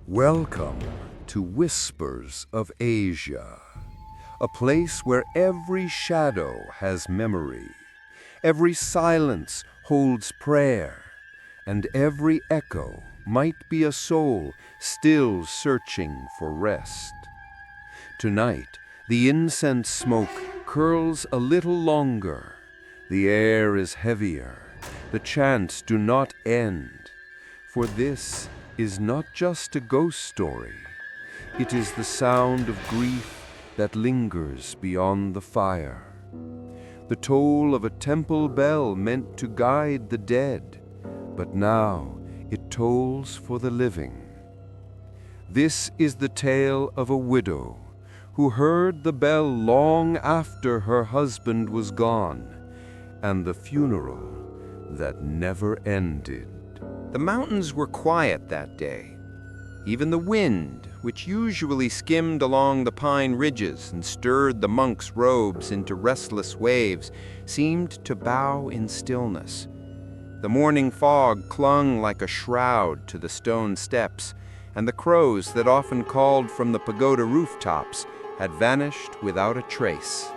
Welcome to Whispers of Asia, a place where every shadow has memory, every silence holds prayer, and every echo might be a soul still searching for rest. Tonight, the incense smoke curls a little longer, the air is heavier, the chants do not end, for this is not just a ghost story. It is the sound of grief that lingers beyond the fire. The toll of a temple bell meant to guide the dead, but now it tolls for the living. This is the tale of a widow who heard the bell long after her husband was gone, and the funeral that never ended. The mountains were quiet that day. Even the wind, which usually skimmed along the pine ridges and stirred the monks' robes into restless waves, seemed to bow in stillness. The morning fog clung like a shroud to the stone steps, and the crows that often called from the pagoda rooftops had vanished without a trace.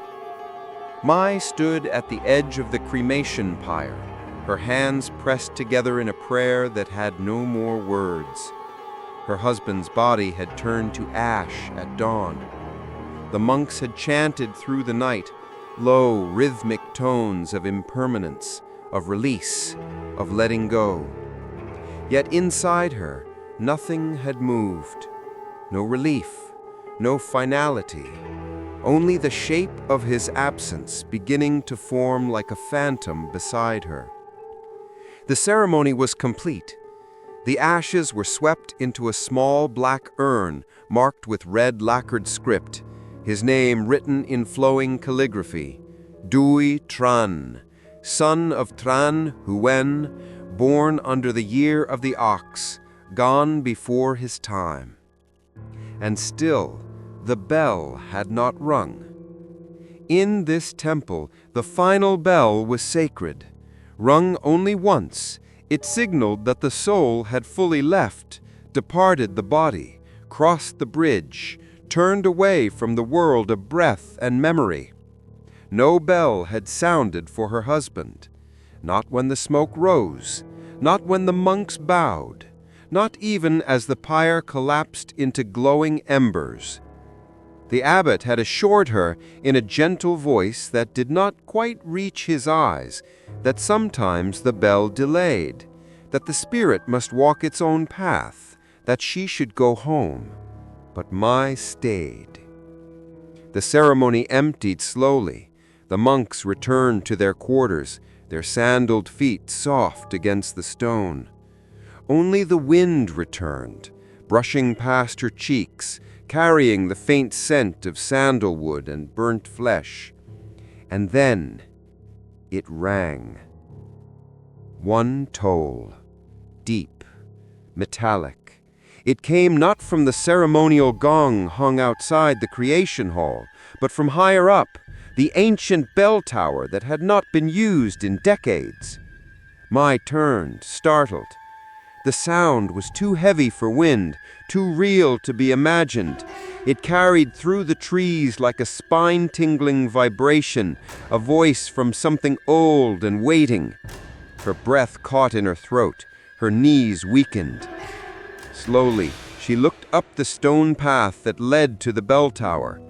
Mai stood at the edge of the cremation pyre, her hands pressed together in a prayer that had no more words. Her husband's body had turned to ash at dawn. The monks had chanted through the night, low, rhythmic tones of impermanence, of release, of letting go. Yet inside her, nothing had moved. No relief, no finality, only the shape of his absence beginning to form like a phantom beside her. The ceremony was complete. The ashes were swept into a small black urn marked with red lacquered script, his name written in flowing calligraphy, Dui Tran, son of Tran Huen, born under the year of the ox, gone before his time. And still, the bell had not rung. In this temple, the final bell was sacred. Rung only once, it signaled that the soul had fully left, departed the body, crossed the bridge, turned away from the world of breath and memory. No bell had sounded for her husband, not when the smoke rose, not when the monks bowed, not even as the pyre collapsed into glowing embers. The abbot had assured her in a gentle voice that did not quite reach his eyes that sometimes the bell delayed, that the spirit must walk its own path, that she should go home. But Mai stayed. The ceremony emptied slowly. The monks returned to their quarters, their sandaled feet soft against the stone. Only the wind returned, brushing past her cheeks, carrying the faint scent of sandalwood and burnt flesh. And then it rang. One toll, deep, metallic. It came not from the ceremonial gong hung outside the creation hall, but from higher up, the ancient bell tower that had not been used in decades. Mai turned, startled. The sound was too heavy for wind, too real to be imagined. It carried through the trees like a spine-tingling vibration, a voice from something old and waiting. Her breath caught in her throat, her knees weakened. Slowly, she looked up the stone path that led to the bell tower.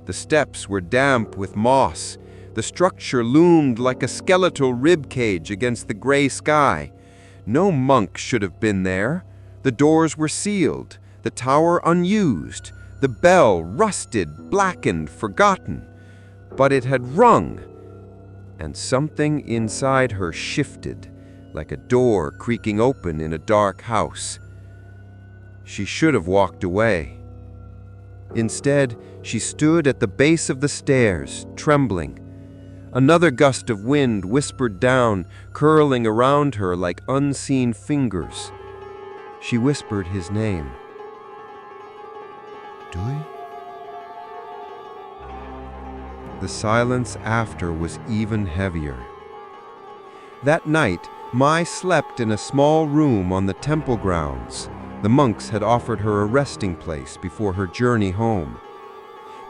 The steps were damp with moss. The structure loomed like a skeletal rib cage against the gray sky. No monk should have been there. The doors were sealed, the tower unused, the bell rusted, blackened, forgotten. But it had rung, and something inside her shifted, like a door creaking open in a dark house. She should have walked away. Instead, she stood at the base of the stairs, trembling. Another gust of wind whispered down, curling around her like unseen fingers. She whispered his name. Dui? The silence after was even heavier. That night, Mai slept in a small room on the temple grounds. The monks had offered her a resting place before her journey home.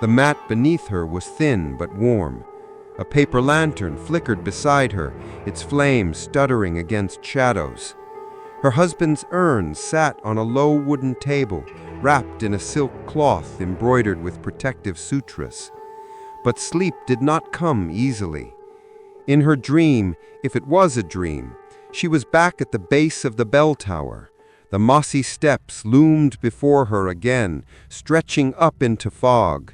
The mat beneath her was thin but warm. A paper lantern flickered beside her, its flame stuttering against shadows. Her husband's urn sat on a low wooden table, wrapped in a silk cloth embroidered with protective sutras. But sleep did not come easily. In her dream, if it was a dream, she was back at the base of the bell tower. The mossy steps loomed before her again, stretching up into fog.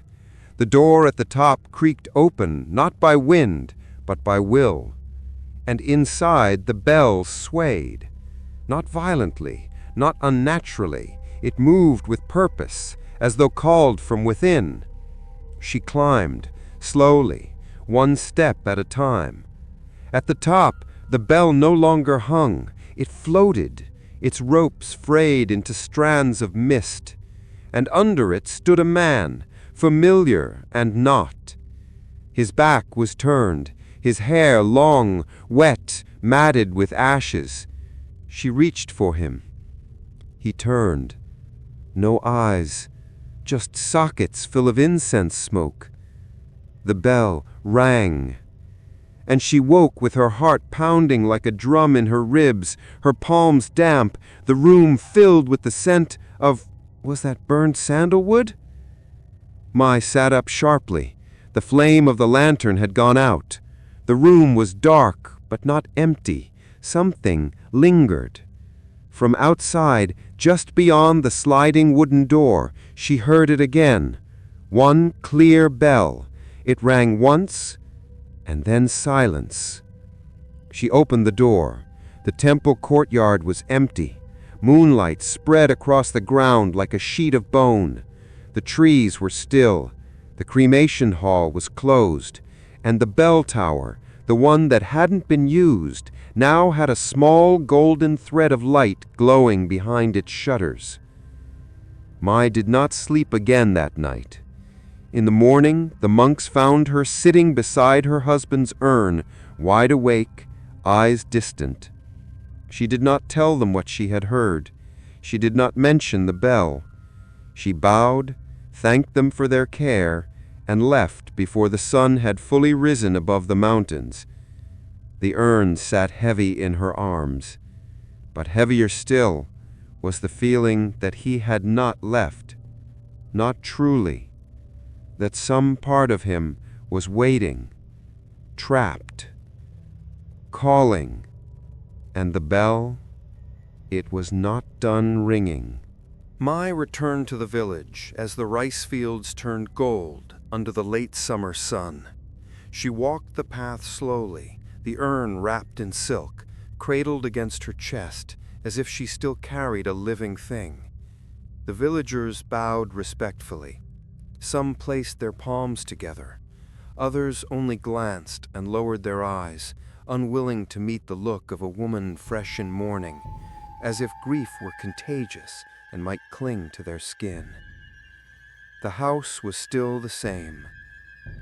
The door at the top creaked open, not by wind, but by will. And inside, the bell swayed. Not violently, not unnaturally. It moved with purpose, as though called from within. She climbed, slowly, one step at a time. At the top, the bell no longer hung. It floated, its ropes frayed into strands of mist. And under it stood a man, familiar and not. His back was turned, his hair long, wet, matted with ashes. She reached for him. He turned. No eyes, just sockets full of incense smoke. The bell rang, and she woke with her heart pounding like a drum in her ribs, her palms damp, the room filled with the scent of, was that burned sandalwood? Mai sat up sharply. The flame of the lantern had gone out. The room was dark, but not empty. Something lingered. From outside, just beyond the sliding wooden door, she heard it again. One clear bell. It rang once, and then silence. She opened the door. The temple courtyard was empty. Moonlight spread across the ground like a sheet of bone. The trees were still. The cremation hall was closed. And the bell tower, the one that hadn't been used, now had a small golden thread of light glowing behind its shutters. Mai did not sleep again that night. In the morning, the monks found her sitting beside her husband's urn, wide awake, eyes distant. She did not tell them what she had heard. She did not mention the bell. She bowed, thanked them for their care, and left before the sun had fully risen above the mountains. The urn sat heavy in her arms, but heavier still was the feeling that he had not left, not truly, that some part of him was waiting, trapped, calling, and the bell, it was not done ringing. Mai returned to the village as the rice fields turned gold under the late summer sun. She walked the path slowly, the urn wrapped in silk, cradled against her chest, as if she still carried a living thing. The villagers bowed respectfully. Some placed their palms together. Others only glanced and lowered their eyes, unwilling to meet the look of a woman fresh in mourning, as if grief were contagious and might cling to their skin. The house was still the same.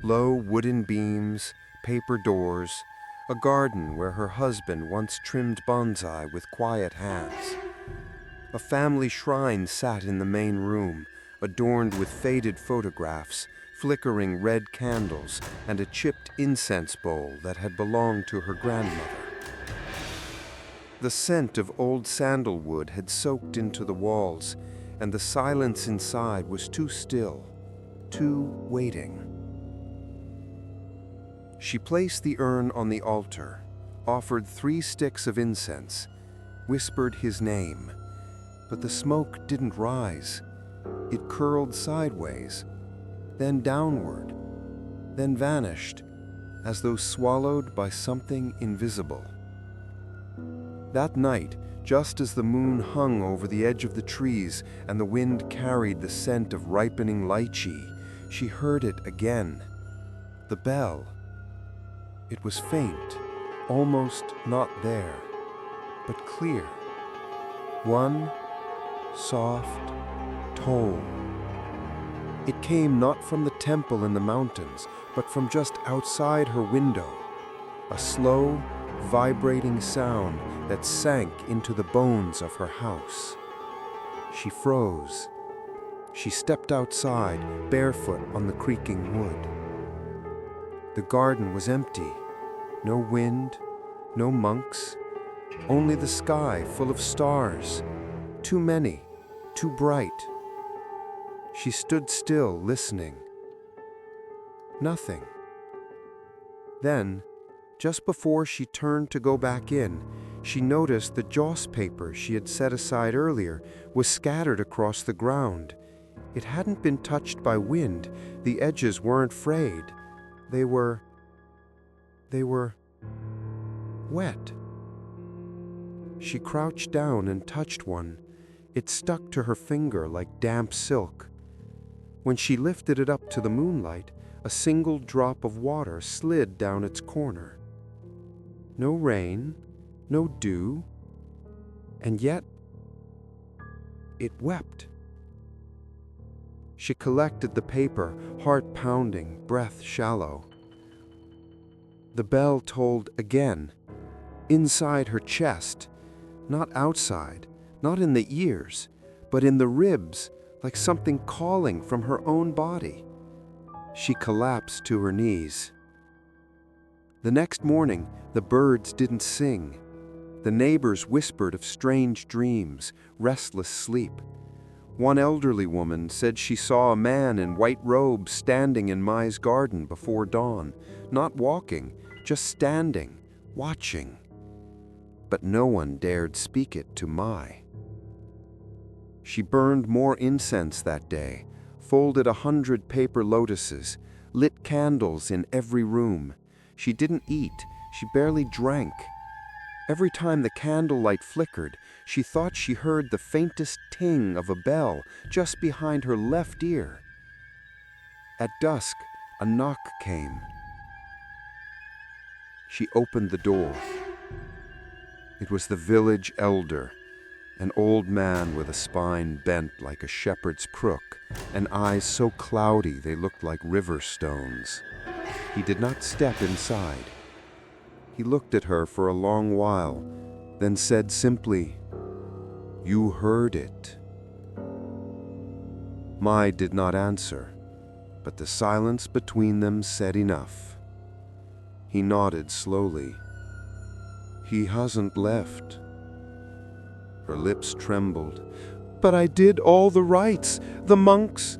Low wooden beams, paper doors, a garden where her husband once trimmed bonsai with quiet hands. A family shrine sat in the main room, adorned with faded photographs, flickering red candles, and a chipped incense bowl that had belonged to her grandmother. The scent of old sandalwood had soaked into the walls, and the silence inside was too still, too waiting. She placed the urn on the altar, offered 3 sticks of incense, whispered his name, but the smoke didn't rise. It curled sideways, then downward, then vanished, as though swallowed by something invisible. That night, just as the moon hung over the edge of the trees and the wind carried the scent of ripening lychee, she heard it again. The bell. It was faint, almost not there, but clear. One soft toll. It came not from the temple in the mountains, but from just outside her window. A slow, vibrating sound that sank into the bones of her house. She froze. She stepped outside, barefoot on the creaking wood. The garden was empty. No wind, no monks, only the sky full of stars. Too many, too bright. She stood still, listening. Nothing. Then, just before she turned to go back in, she noticed the joss paper she had set aside earlier was scattered across the ground. It hadn't been touched by wind. The edges weren't frayed. They were wet. She crouched down and touched one. It stuck to her finger like damp silk. When she lifted it up to the moonlight, a single drop of water slid down its corner. No rain, no dew, and yet it wept. She collected the paper, heart pounding, breath shallow. The bell tolled again, inside her chest, not outside, not in the ears, but in the ribs, like something calling from her own body. She collapsed to her knees. The next morning, the birds didn't sing. The neighbors whispered of strange dreams, restless sleep. One elderly woman said she saw a man in white robes standing in Mai's garden before dawn, not walking, just standing, watching. But no one dared speak it to Mai. She burned more incense that day, folded 100 paper lotuses, lit candles in every room. She didn't eat, she barely drank. Every time the candlelight flickered, she thought she heard the faintest ting of a bell just behind her left ear. At dusk, a knock came. She opened the door. It was the village elder, an old man with a spine bent like a shepherd's crook, and eyes so cloudy they looked like river stones. He did not step inside. He looked at her for a long while, then said simply, "You heard it." Mai did not answer, but the silence between them said enough. He nodded slowly. "He hasn't left." Her lips trembled. "But I did all the rites, the monks—"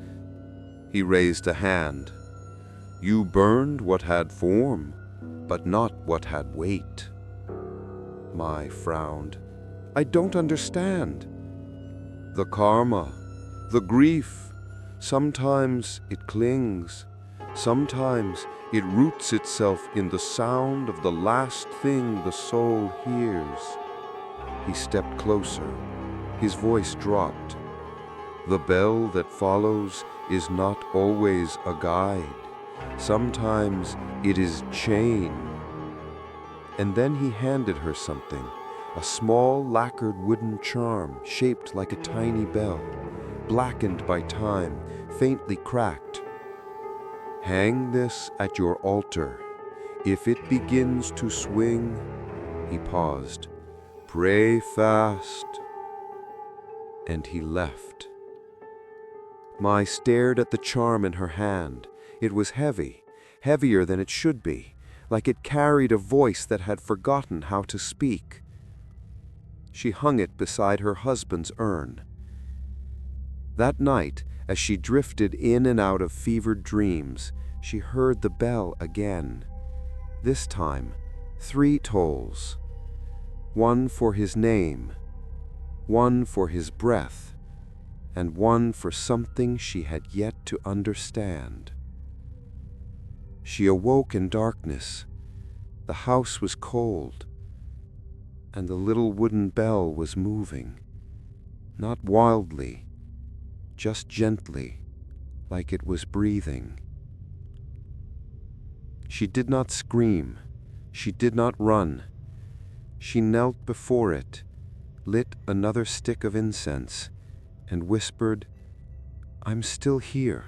He raised a hand. "You burned what had form, but not what had weight." Mai frowned. "I don't understand." "The karma, the grief. Sometimes it clings. Sometimes it roots itself in the sound of the last thing the soul hears." He stepped closer. His voice dropped. "The bell that follows is not always a guide. Sometimes it is chain." And then he handed her something, a small lacquered wooden charm shaped like a tiny bell, blackened by time, faintly cracked. "Hang this at your altar. If it begins to swing—" He paused. "Pray fast." And he left. Mai stared at the charm in her hand. It was heavy, heavier than it should be, like it carried a voice that had forgotten how to speak. She hung it beside her husband's urn. That night, as she drifted in and out of fevered dreams, she heard the bell again. This time, 3 tolls. One for his name, one for his breath, and one for something she had yet to understand. She awoke in darkness. The house was cold, and the little wooden bell was moving, not wildly, just gently, like it was breathing. She did not scream. She did not run. She knelt before it, lit another stick of incense, and whispered, "I'm still here."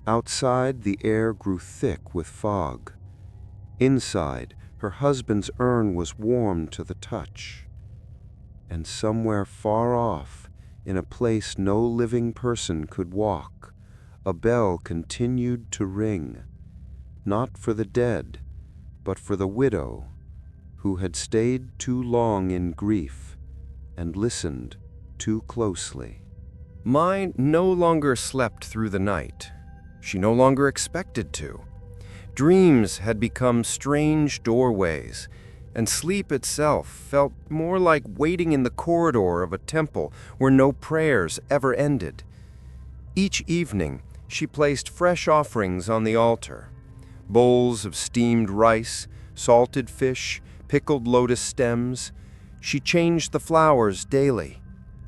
Outside, the air grew thick with fog. Inside, her husband's urn was warm to the touch. And somewhere far off, in a place no living person could walk, a bell continued to ring, not for the dead, but for the widow who had stayed too long in grief and listened too closely. Mai no longer slept through the night. She no longer expected to. Dreams had become strange doorways, and sleep itself felt more like waiting in the corridor of a temple where no prayers ever ended. Each evening, she placed fresh offerings on the altar. Bowls of steamed rice, salted fish, pickled lotus stems. She changed the flowers daily,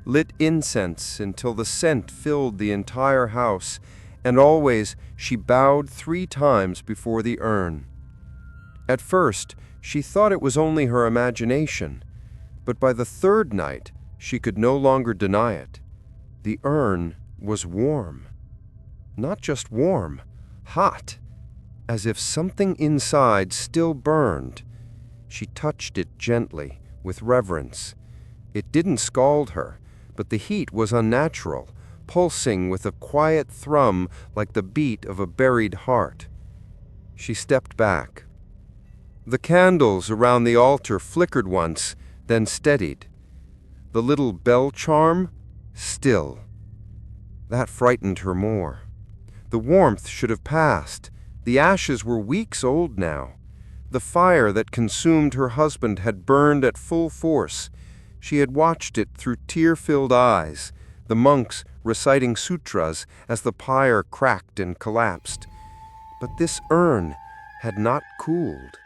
lit incense until the scent filled the entire house, and always she bowed 3 times before the urn. At first, she thought it was only her imagination, but by the 3rd night, she could no longer deny it. The urn was warm. Not just warm, hot, as if something inside still burned. She touched it gently, with reverence. It didn't scald her, but the heat was unnatural, pulsing with a quiet thrum like the beat of a buried heart. She stepped back. The candles around the altar flickered once, then steadied. The little bell charm, still. That frightened her more. The warmth should have passed. The ashes were weeks old now. The fire that consumed her husband had burned at full force. She had watched it through tear-filled eyes, the monks reciting sutras as the pyre cracked and collapsed. But this urn had not cooled,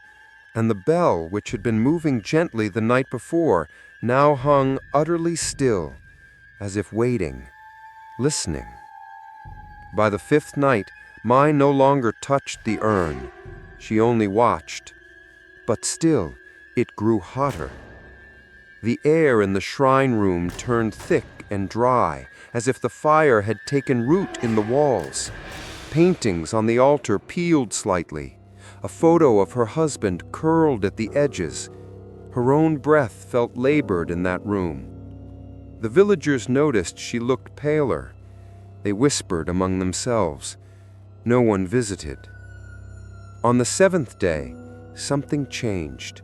and the bell, which had been moving gently the night before, now hung utterly still, as if waiting, listening. By the 5th night, Mai no longer touched the urn. She only watched. But still, it grew hotter. The air in the shrine room turned thick and dry, as if the fire had taken root in the walls. Paintings on the altar peeled slightly. A photo of her husband curled at the edges. Her own breath felt labored in that room. The villagers noticed she looked paler. They whispered among themselves. No one visited. On the 7th day, something changed.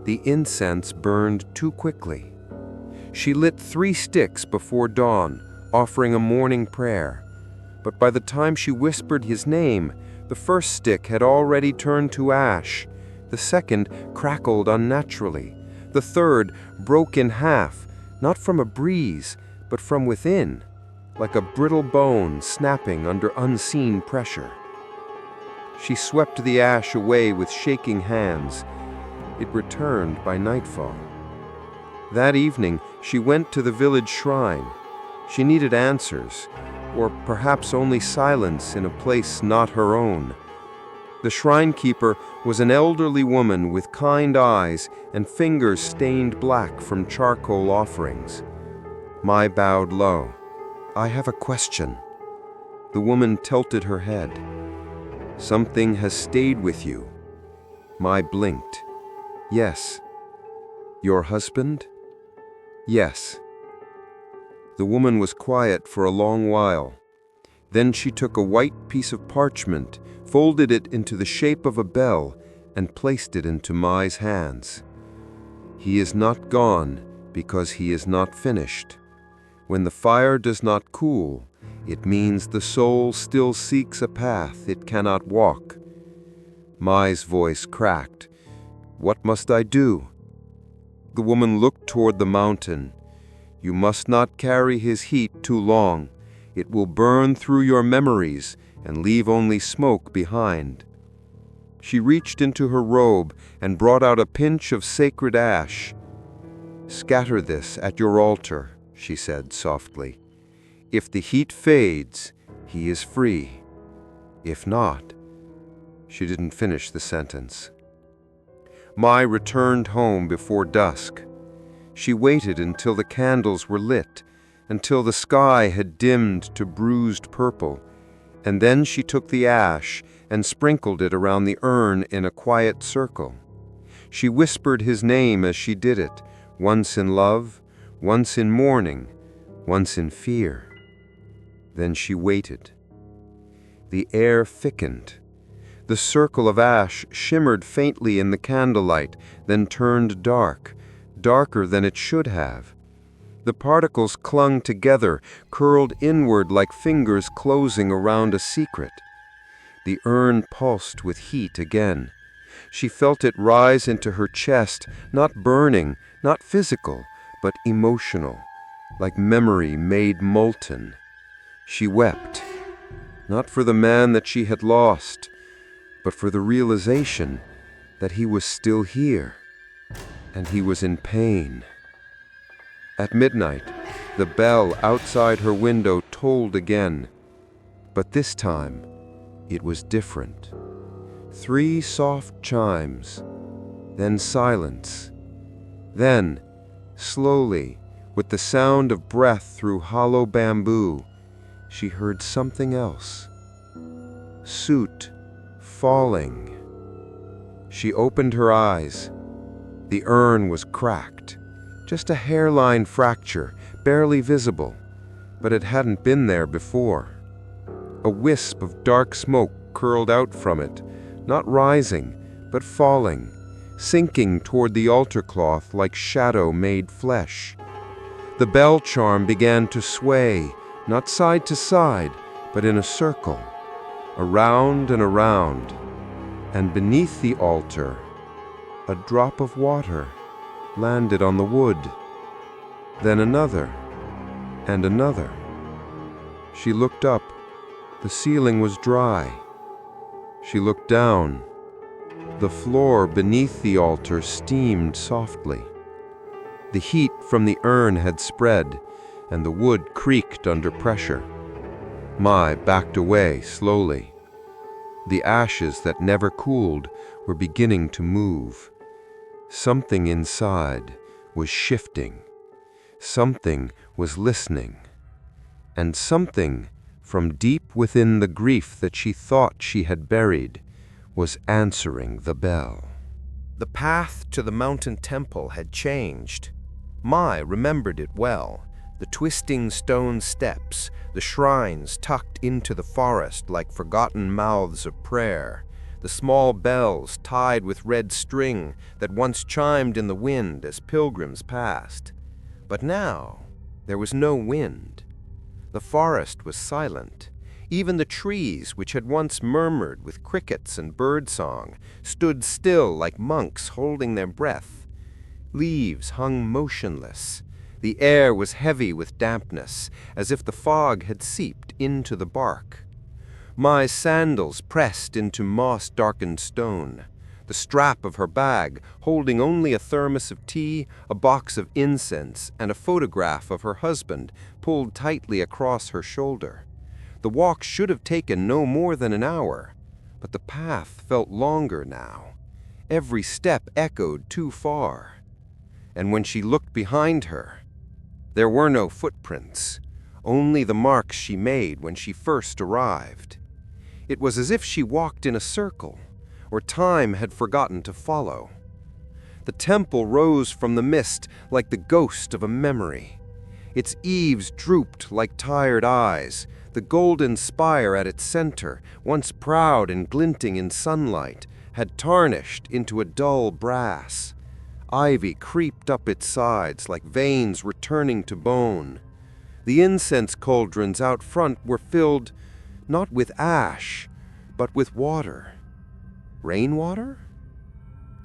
The incense burned too quickly. She lit 3 sticks before dawn, offering a morning prayer. But by the time she whispered his name, the 1st stick had already turned to ash. The 2nd crackled unnaturally. The 3rd broke in half, not from a breeze, but from within, like a brittle bone snapping under unseen pressure. She swept the ash away with shaking hands. It returned by nightfall. That evening, she went to the village shrine. She needed answers, or perhaps only silence in a place not her own. The shrine keeper was an elderly woman with kind eyes and fingers stained black from charcoal offerings. Mai bowed low. "I have a question." The woman tilted her head. "Something has stayed with you." Mai blinked. "Yes." "Your husband?" "Yes." The woman was quiet for a long while. Then she took a white piece of parchment, folded it into the shape of a bell, and placed it into Mai's hands. "He is not gone because he is not finished. When the fire does not cool, it means the soul still seeks a path it cannot walk." Mai's voice cracked. "What must I do?" The woman looked toward the mountain. "You must not carry his heat too long. It will burn through your memories and leave only smoke behind." She reached into her robe and brought out a pinch of sacred ash. "Scatter this at your altar," she said softly. "If the heat fades, he is free. If not—" She didn't finish the sentence. Mai returned home before dusk. She waited until the candles were lit, until the sky had dimmed to bruised purple, and then she took the ash and sprinkled it around the urn in a quiet circle. She whispered his name as she did it, once in love, once in mourning, once in fear. Then she waited. The air thickened. The circle of ash shimmered faintly in the candlelight, then turned dark, darker than it should have. The particles clung together, curled inward like fingers closing around a secret. The urn pulsed with heat again. She felt it rise into her chest, not burning, not physical, but emotional, like memory made molten. She wept, not for the man that she had lost, but for the realization that he was still here, and he was in pain. At midnight, the bell outside her window tolled again, but this time it was different. 3 soft chimes, then silence. Then, slowly, with the sound of breath through hollow bamboo, she heard something else. Soot falling. She opened her eyes. The urn was cracked. Just a hairline fracture, barely visible, but it hadn't been there before. A wisp of dark smoke curled out from it, not rising, but falling, sinking toward the altar cloth like shadow made flesh. The bell charm began to sway, not side to side, but in a circle, around and around, and beneath the altar, a drop of water landed on the wood, then another, and another. She looked up. The ceiling was dry. She looked down. The floor beneath the altar steamed softly. The heat from the urn had spread, and the wood creaked under pressure. Mai backed away slowly. The ashes that never cooled were beginning to move. Something inside was shifting. Something was listening. And something from deep within the grief that she thought she had buried was answering the bell. The path to the mountain temple had changed. Mai remembered it well. The twisting stone steps, the shrines tucked into the forest like forgotten mouths of prayer, the small bells tied with red string that once chimed in the wind as pilgrims passed. But now there was no wind. The forest was silent. Even the trees, which had once murmured with crickets and birdsong, stood still like monks holding their breath. Leaves hung motionless. The air was heavy with dampness, as if the fog had seeped into the bark. Mai's sandals pressed into moss-darkened stone. The strap of her bag, holding only a thermos of tea, a box of incense, and a photograph of her husband, pulled tightly across her shoulder. The walk should have taken no more than an hour, but the path felt longer now. Every step echoed too far. And when she looked behind her, there were no footprints, only the marks she made when she first arrived. It was as if she walked in a circle, or time had forgotten to follow. The temple rose from the mist like the ghost of a memory. Its eaves drooped like tired eyes. The golden spire at its center, once proud and glinting in sunlight, had tarnished into a dull brass. Ivy creeped up its sides like veins returning to bone. The incense cauldrons out front were filled not with ash, but with water. Rainwater?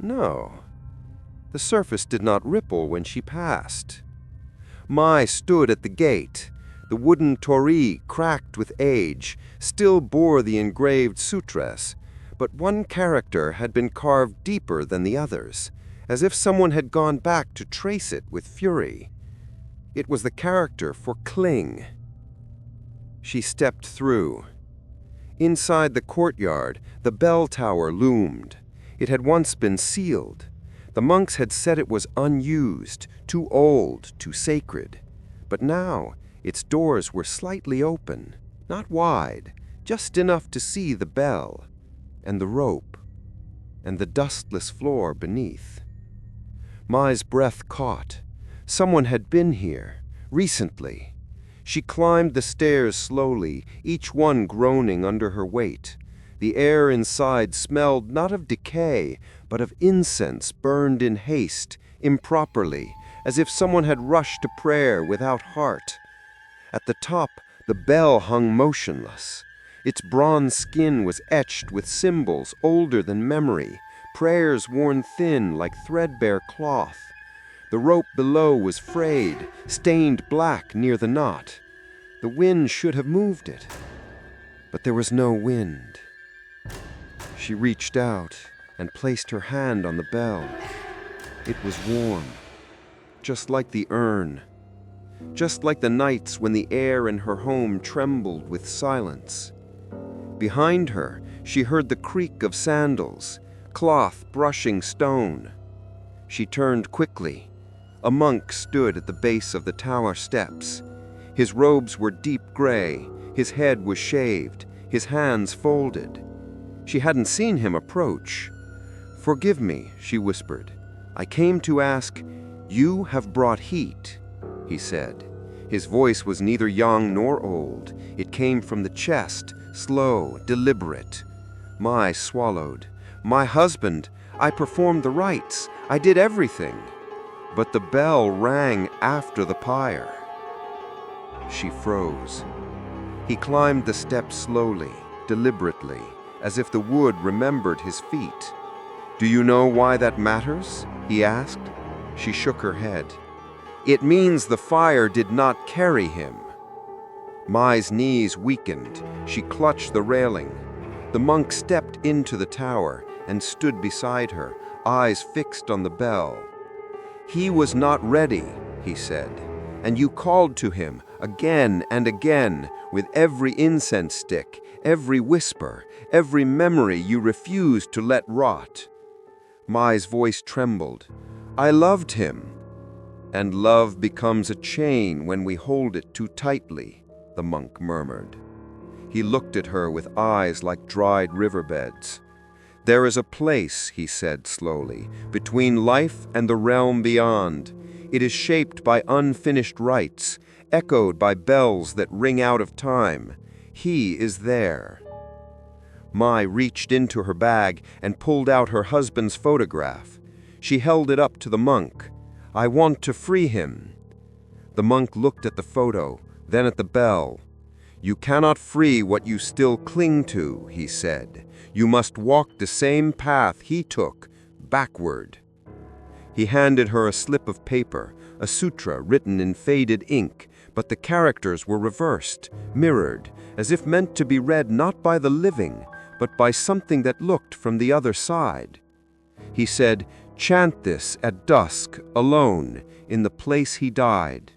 No. The surface did not ripple when she passed. Mai stood at the gate. The wooden torii, cracked with age, still bore the engraved sutras, but one character had been carved deeper than the others, as if someone had gone back to trace it with fury. It was the character for cling. She stepped through. Inside the courtyard, the bell tower loomed. It had once been sealed. The monks had said it was unused, too old, too sacred. But now, its doors were slightly open, not wide, just enough to see the bell, and the rope, and the dustless floor beneath. Mai's breath caught. Someone had been here, recently. She climbed the stairs slowly, each one groaning under her weight. The air inside smelled not of decay, but of incense burned in haste, improperly, as if someone had rushed to prayer without heart. At the top, the bell hung motionless. Its bronze skin was etched with symbols older than memory, prayers worn thin like threadbare cloth. The rope below was frayed, stained black near the knot. The wind should have moved it, but there was no wind. She reached out and placed her hand on the bell. It was warm, just like the urn, just like the nights when the air in her home trembled with silence. Behind her, she heard the creak of sandals, cloth brushing stone. She turned quickly. A monk stood at the base of the tower steps. His robes were deep gray, his head was shaved, his hands folded. She hadn't seen him approach. "Forgive me," she whispered. "I came to ask, you have brought heat," he said. His voice was neither young nor old. It came from the chest, slow, deliberate. Mai swallowed. "My husband, I performed the rites. I did everything." But the bell rang after the pyre. She froze. He climbed the steps slowly, deliberately, as if the wood remembered his feet. "Do you know why that matters?" he asked. She shook her head. "It means the fire did not carry him." Mai's knees weakened. She clutched the railing. The monk stepped into the tower and stood beside her, eyes fixed on the bell. "He was not ready," he said, "and you called to him again and again with every incense stick, every whisper, every memory you refused to let rot." Mai's voice trembled. "I loved him." "And love becomes a chain when we hold it too tightly," the monk murmured. He looked at her with eyes like dried riverbeds. "There is a place," he said slowly, "between life and the realm beyond. It is shaped by unfinished rites, echoed by bells that ring out of time. He is there." Mai reached into her bag and pulled out her husband's photograph. She held it up to the monk. "I want to free him." The monk looked at the photo, then at the bell. "You cannot free what you still cling to," he said. "You must walk the same path he took, backward." He handed her a slip of paper, a sutra written in faded ink, but the characters were reversed, mirrored, as if meant to be read not by the living, but by something that looked from the other side. He said, "Chant this at dusk, alone, in the place he died."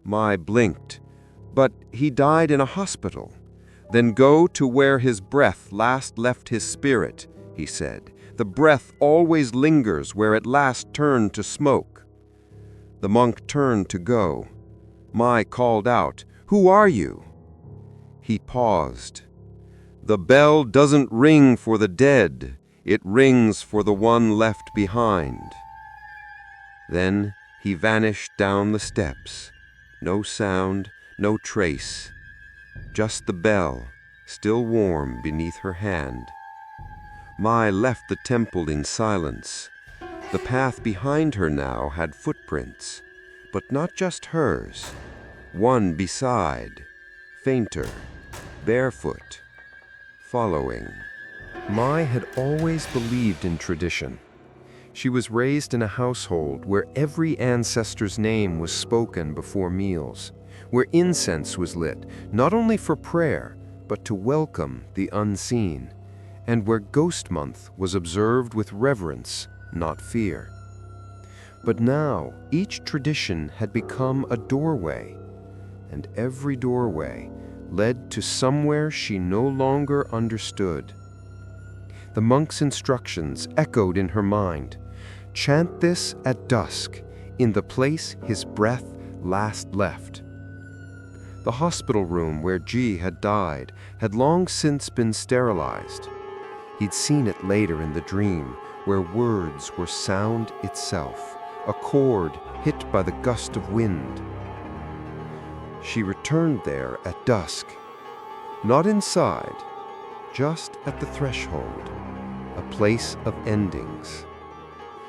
Mai blinked. "But he died in a hospital." "Then go to where his breath last left his spirit," he said. "The breath always lingers where it last turned to smoke." The monk turned to go. Mai called out, "Who are you?" He paused. "The bell doesn't ring for the dead. It rings for the one left behind." Then he vanished down the steps. No sound, no trace. Just the bell, still warm beneath her hand. Mai left the temple in silence. The path behind her now had footprints, but not just hers. One beside, fainter, barefoot, following. Mai had always believed in tradition. She was raised in a household where every ancestor's name was spoken before meals, where incense was lit, not only for prayer, but to welcome the unseen, and where Ghost Month was observed with reverence, not fear. But now, each tradition had become a doorway, and every doorway led to somewhere she no longer understood. The monk's instructions echoed in her mind. Chant this at dusk, in the place his breath last left. The hospital room where Ji had died had long since been sterilized. He'd seen it later in the dream, where words were sound itself, a chord hit by the gust of wind. She returned there at dusk, not inside, just at the threshold, a place of endings.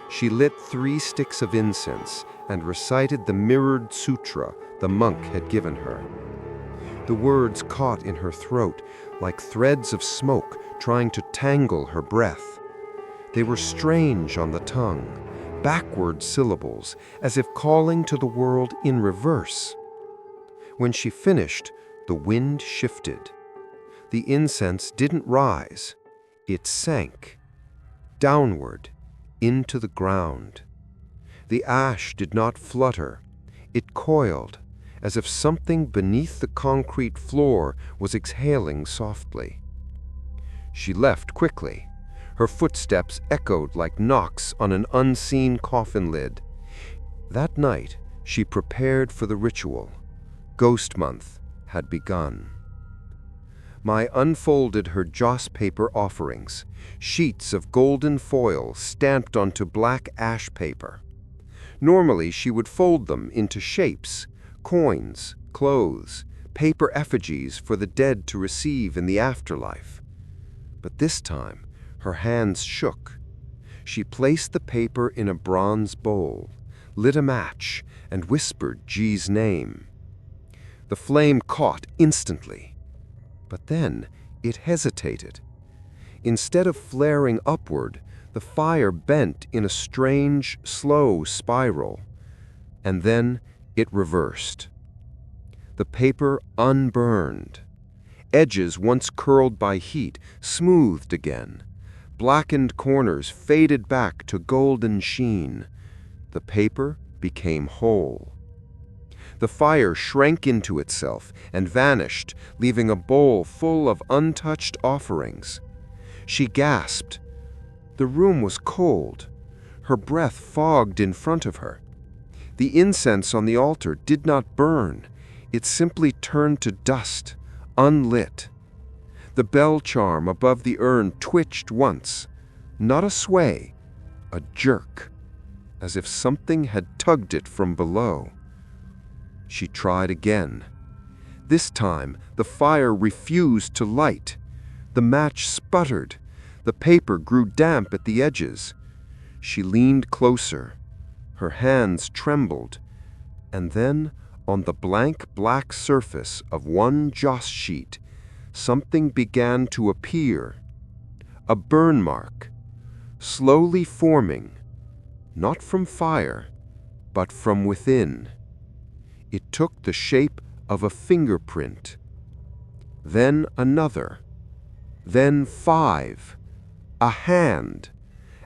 She lit 3 sticks of incense and recited the mirrored sutra the monk had given her. The words caught in her throat like threads of smoke trying to tangle her breath. They were strange on the tongue, backward syllables, as if calling to the world in reverse. When she finished, the wind shifted. The incense didn't rise, it sank, downward, into the ground. The ash did not flutter, it coiled, as if something beneath the concrete floor was exhaling softly. She left quickly. Her footsteps echoed like knocks on an unseen coffin lid. That night, she prepared for the ritual. Ghost Month had begun. Mai unfolded her joss paper offerings, sheets of golden foil stamped onto black ash paper. Normally, she would fold them into shapes, coins, clothes, paper effigies for the dead to receive in the afterlife. But this time, her hands shook. She placed the paper in a bronze bowl, lit a match, and whispered G's name. The flame caught instantly. But then it hesitated. Instead of flaring upward, the fire bent in a strange, slow spiral. And then it reversed. The paper unburned. Edges once curled by heat smoothed again. Blackened corners faded back to golden sheen. The paper became whole. The fire shrank into itself and vanished, leaving a bowl full of untouched offerings. She gasped. The room was cold. Her breath fogged in front of her. The incense on the altar did not burn. It simply turned to dust, unlit. The bell charm above the urn twitched once, not a sway, a jerk, as if something had tugged it from below. She tried again. This time, the fire refused to light. The match sputtered. The paper grew damp at the edges. She leaned closer. Her hands trembled. And then, on the blank black surface of one joss sheet, something began to appear. A burn mark, slowly forming, not from fire, but from within. It took the shape of a fingerprint. Then another. Then 5. A hand,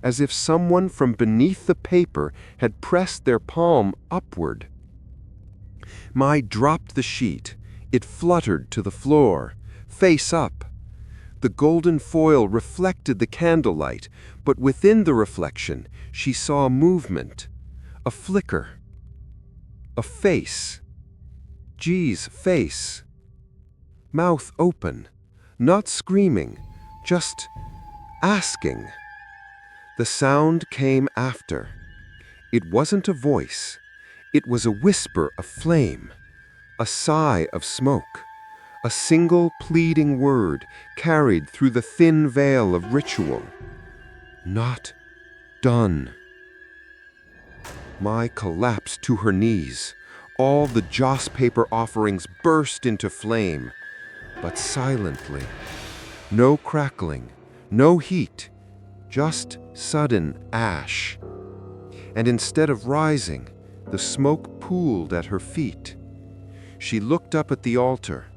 as if someone from beneath the paper had pressed their palm upward. Mai dropped the sheet. It fluttered to the floor, face up. The golden foil reflected the candlelight, but within the reflection, she saw movement, a flicker. A face. G's face. Mouth open, not screaming, just asking. The sound came after. It wasn't a voice. It was a whisper of flame, a sigh of smoke, a single pleading word carried through the thin veil of ritual. Not done. Mai collapsed to her knees. All the joss paper offerings burst into flame, but silently. No crackling, no heat, just sudden ash. And instead of rising, the smoke pooled at her feet. She looked up at the altar.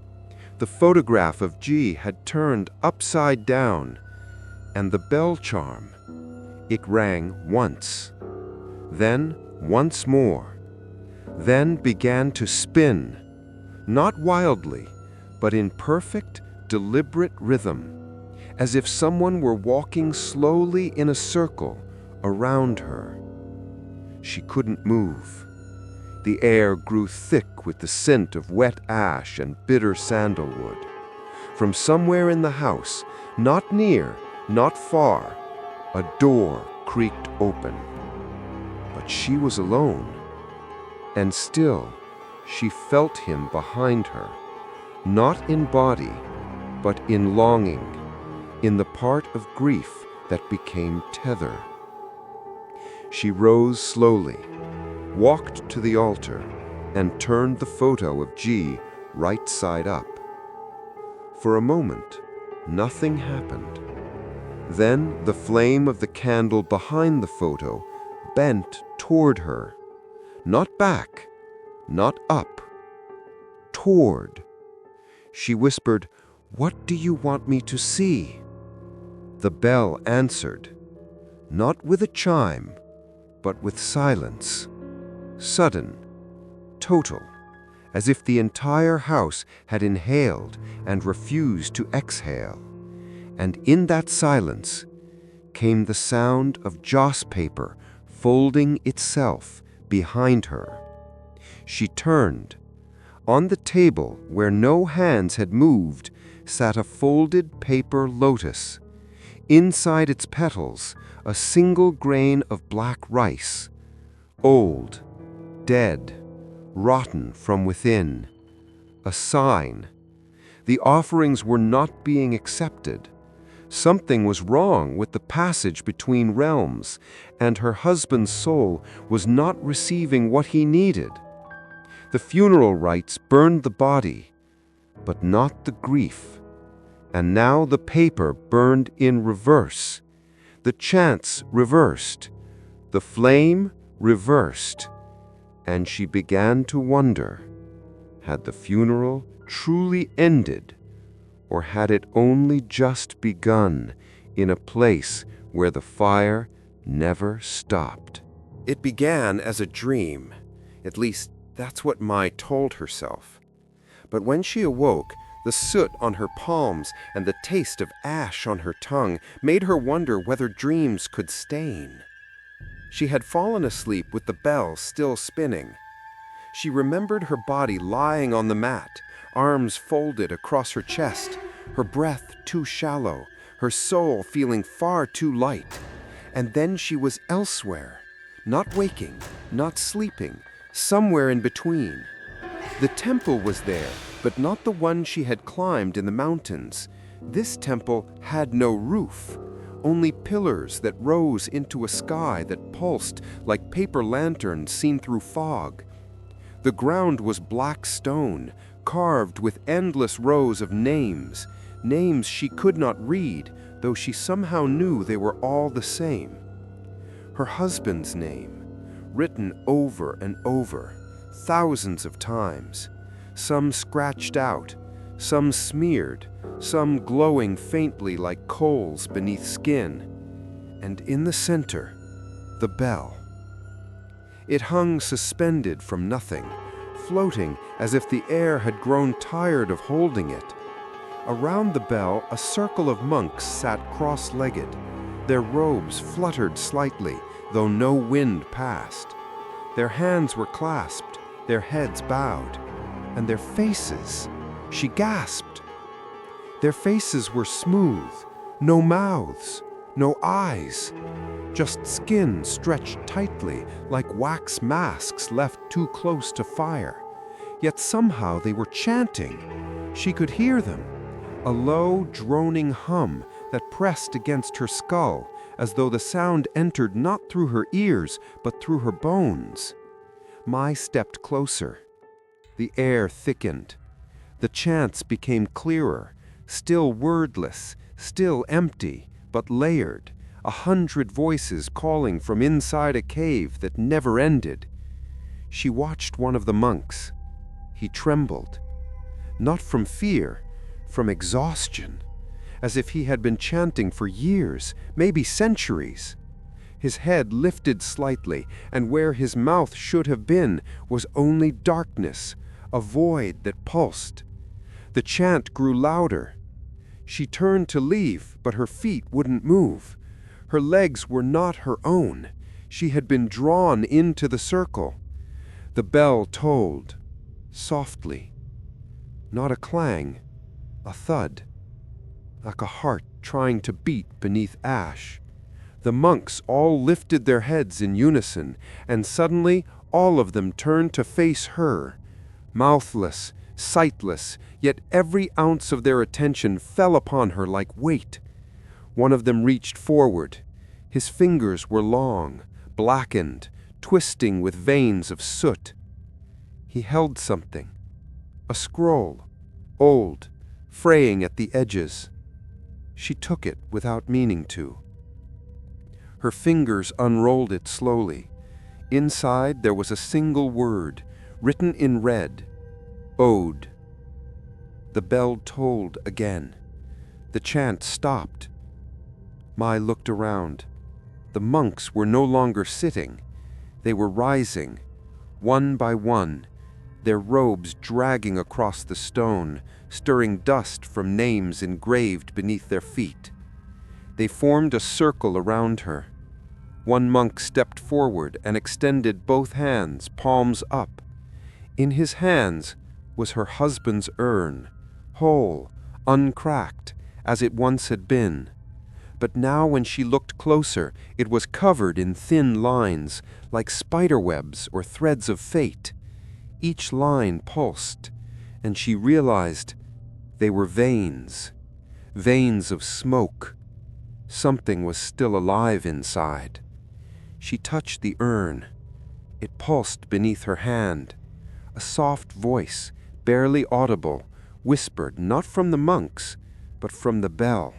The photograph of G had turned upside down, and the bell charm. It rang once, then once more, then began to spin, not wildly, but in perfect, deliberate rhythm, as if someone were walking slowly in a circle around her. She couldn't move. The air grew thick with the scent of wet ash and bitter sandalwood. From somewhere in the house, not near, not far, a door creaked open. But she was alone, and still, She felt him behind her, not in body, but in longing, in the part of grief that became tether. She rose slowly, walked to the altar, and turned the photo of G right side up. For a moment, nothing happened. Then the flame of the candle behind the photo bent toward her, not back, not up, toward. She whispered, "What do you want me to see?" The bell answered, not with a chime, but with silence. Sudden, total, as if the entire house had inhaled and refused to exhale. And in that silence came the sound of joss paper folding itself behind her. She turned. On the table, where no hands had moved, sat a folded paper lotus. Inside its petals, a single grain of black rice, old, dead, rotten from within. A sign. The offerings were not being accepted. Something was wrong with the passage between realms, and her husband's soul was not receiving what he needed. The funeral rites burned the body, but not the grief. And now the paper burned in reverse. The chants reversed. The flame reversed. And she began to wonder, had the funeral truly ended, or had it only just begun in a place where the fire never stopped? It began as a dream. At least, that's what Mai told herself. But when she awoke, the soot on her palms and the taste of ash on her tongue made her wonder whether dreams could stain. She had fallen asleep with the bell still spinning. She remembered her body lying on the mat, arms folded across her chest, her breath too shallow, her soul feeling far too light. And then she was elsewhere, not waking, not sleeping, somewhere in between. The temple was there, but not the one she had climbed in the mountains. This temple had no roof, only pillars that rose into a sky that pulsed like paper lanterns seen through fog. The ground was black stone, carved with endless rows of names, names she could not read, though she somehow knew they were all the same. Her husband's name, written over and over, thousands of times, some scratched out, some smeared, some glowing faintly like coals beneath skin. And in the center, the bell. It hung suspended from nothing, floating as if the air had grown tired of holding it. Around the bell, a circle of monks sat cross-legged. Their robes fluttered slightly, though no wind passed. Their hands were clasped, their heads bowed, and their faces, she gasped. Their faces were smooth, no mouths, no eyes, just skin stretched tightly like wax masks left too close to fire. Yet somehow they were chanting. She could hear them, a low, droning hum that pressed against her skull, as though the sound entered not through her ears, but through her bones. Mai stepped closer. The air thickened. The chants became clearer, still wordless, still empty, but layered, 100 voices calling from inside a cave that never ended. She watched one of the monks. He trembled, not from fear, from exhaustion, as if he had been chanting for years, maybe centuries. His head lifted slightly, and where his mouth should have been was only darkness, a void that pulsed. The chant grew louder. She turned to leave, but her feet wouldn't move. Her legs were not her own. She had been drawn into the circle. The bell tolled, softly. Not a clang, a thud, like a heart trying to beat beneath ash. The monks all lifted their heads in unison, and suddenly all of them turned to face her, mouthless, sightless, yet every ounce of their attention fell upon her like weight. One of them reached forward. His fingers were long, blackened, twisting with veins of soot. He held something, a scroll, old, fraying at the edges. She took it without meaning to. Her fingers unrolled it slowly. Inside there was a single word, written in red, Ode. The bell tolled again. The chant stopped. Mai looked around. The monks were no longer sitting. They were rising, one by one, their robes dragging across the stone, stirring dust from names engraved beneath their feet. They formed a circle around her. One monk stepped forward and extended both hands, palms up. In his hands was her husband's urn, whole, uncracked, as it once had been. But now when she looked closer, it was covered in thin lines, like spiderwebs or threads of fate. Each line pulsed, and she realized they were veins, veins of smoke. Something was still alive inside. She touched the urn. It pulsed beneath her hand. A soft voice, barely audible, whispered not from the monks, but from the bell.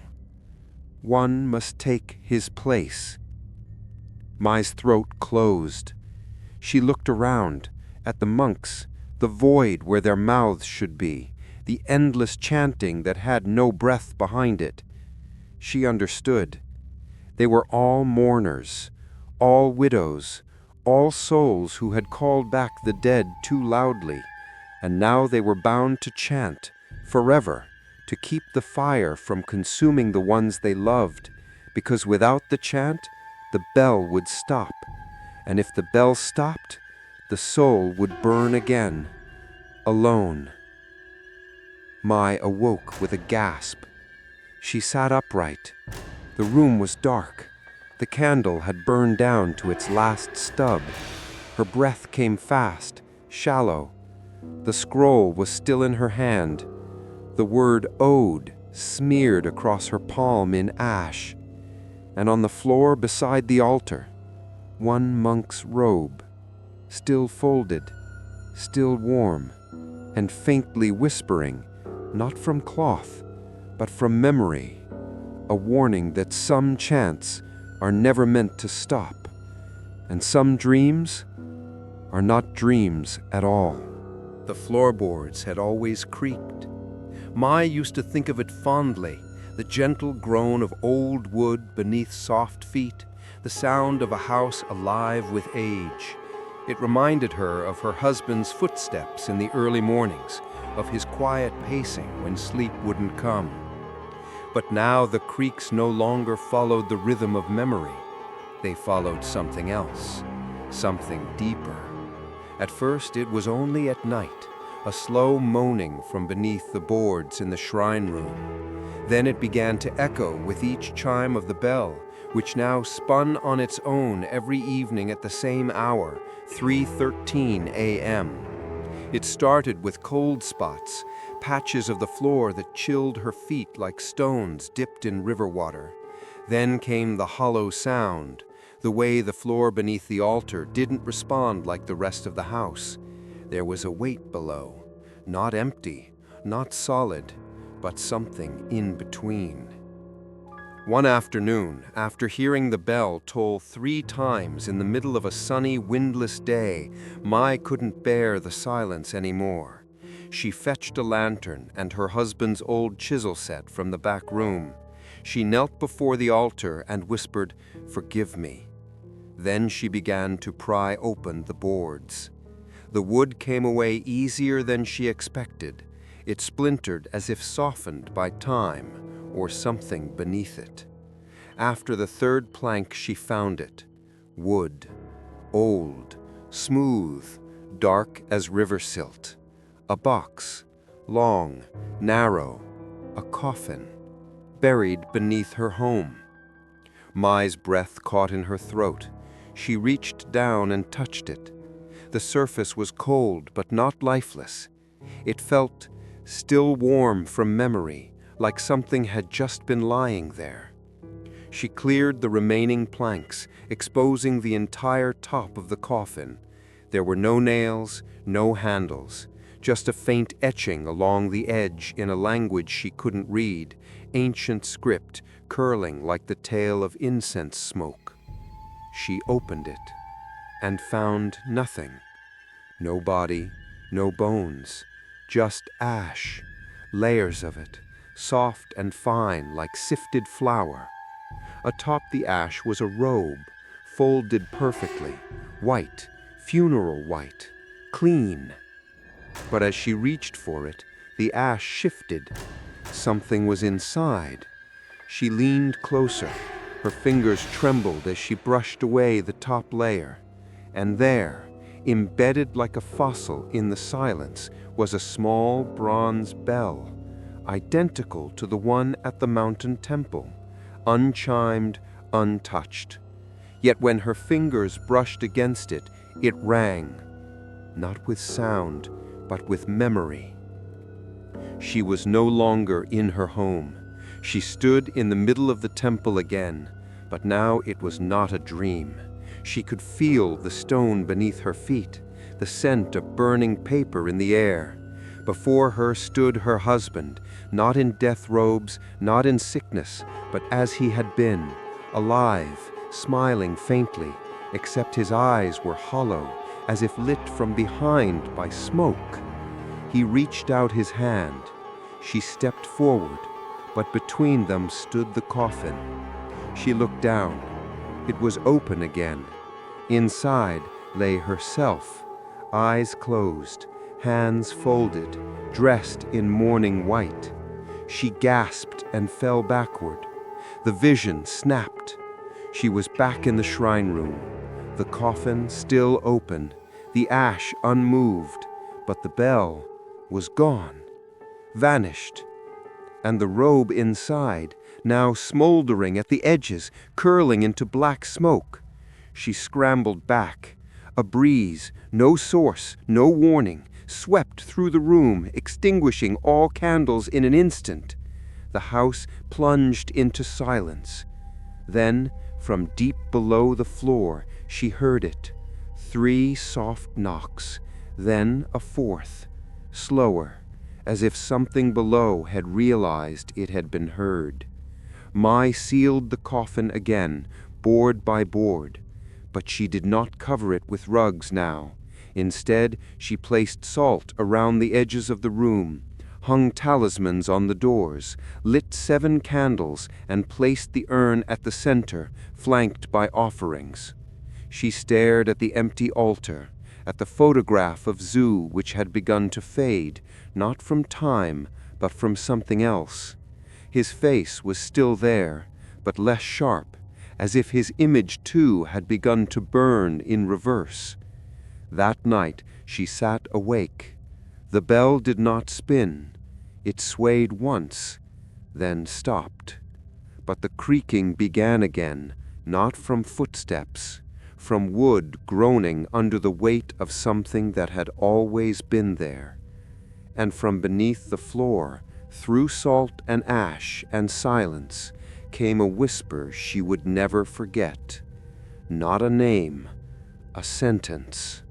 One must take his place. Mai's throat closed. She looked around, at the monks, the void where their mouths should be, the endless chanting that had no breath behind it. She understood. They were all mourners, all widows, all souls who had called back the dead too loudly, and now they were bound to chant, forever, to keep the fire from consuming the ones they loved, because without the chant, the bell would stop, and if the bell stopped, the soul would burn again, alone. Mai awoke with a gasp. She sat upright. The room was dark. The candle had burned down to its last stub. Her breath came fast, shallow. The scroll was still in her hand. The word Ode smeared across her palm in ash. And on the floor beside the altar, one monk's robe, still folded, still warm, and faintly whispering, not from cloth, but from memory, a warning that some chants are never meant to stop, and some dreams are not dreams at all. The floorboards had always creaked. Mai used to think of it fondly, the gentle groan of old wood beneath soft feet, the sound of a house alive with age. It reminded her of her husband's footsteps in the early mornings, of his quiet pacing when sleep wouldn't come. But now the creaks no longer followed the rhythm of memory. They followed something else, something deeper. At first it was only at night, a slow moaning from beneath the boards in the shrine room. Then it began to echo with each chime of the bell, which now spun on its own every evening at the same hour, 3:13 a.m. It started with cold spots, patches of the floor that chilled her feet like stones dipped in river water. Then came the hollow sound, the way the floor beneath the altar didn't respond like the rest of the house. There was a weight below, not empty, not solid, but something in between. One afternoon, after hearing the bell toll 3 times in the middle of a sunny, windless day, Mai couldn't bear the silence anymore. She fetched a lantern and her husband's old chisel set from the back room. She knelt before the altar and whispered, "Forgive me." Then she began to pry open the boards. The wood came away easier than she expected. It splintered as if softened by time or something beneath it. After the 3rd plank she found it. Wood. Old. Smooth. Dark as river silt. A box. Long. Narrow. A coffin. Buried beneath her home. Mai's breath caught in her throat. She reached down and touched it. The surface was cold but not lifeless. It felt still warm from memory, like something had just been lying there. She cleared the remaining planks, exposing the entire top of the coffin. There were no nails, no handles, just a faint etching along the edge in a language she couldn't read, ancient script curling like the tail of incense smoke. She opened it and found nothing. No body, no bones, just ash, layers of it, soft and fine like sifted flour. Atop the ash was a robe, folded perfectly, white, funeral white, clean. But as she reached for it, the ash shifted. Something was inside. She leaned closer. Her fingers trembled as she brushed away the top layer. And there, embedded like a fossil in the silence, was a small bronze bell, identical to the one at the mountain temple, unchimed, untouched. Yet when her fingers brushed against it, it rang, not with sound, but with memory. She was no longer in her home. She stood in the middle of the temple again, but now it was not a dream. She could feel the stone beneath her feet, the scent of burning paper in the air. Before her stood her husband, not in death robes, not in sickness, but as he had been, alive, smiling faintly, except his eyes were hollow, as if lit from behind by smoke. He reached out his hand. She stepped forward, but between them stood the coffin. She looked down. It was open again. Inside lay herself, eyes closed, hands folded, dressed in mourning white. She gasped and fell backward. The vision snapped. She was back in the shrine room, the coffin still open, the ash unmoved, but the bell was gone, vanished. And the robe inside, now smoldering at the edges, curling into black smoke. She scrambled back. A breeze, no source, no warning, swept through the room, extinguishing all candles in an instant. The house plunged into silence. Then, from deep below the floor, she heard it. 3 soft knocks, then a 4th, slower, as if something below had realized it had been heard. Mai sealed the coffin again, board by board, but she did not cover it with rugs now. Instead, she placed salt around the edges of the room, hung talismans on the doors, lit 7 candles, and placed the urn at the center, flanked by offerings. She stared at the empty altar, at the photograph of Zhu which had begun to fade, not from time, but from something else. His face was still there, but less sharp, as if his image too had begun to burn in reverse. That night she sat awake. The bell did not spin. It swayed once, then stopped. But the creaking began again, not from footsteps, from wood groaning under the weight of something that had always been there. And from beneath the floor, through salt and ash and silence, came a whisper she would never forget. Not a name, a sentence.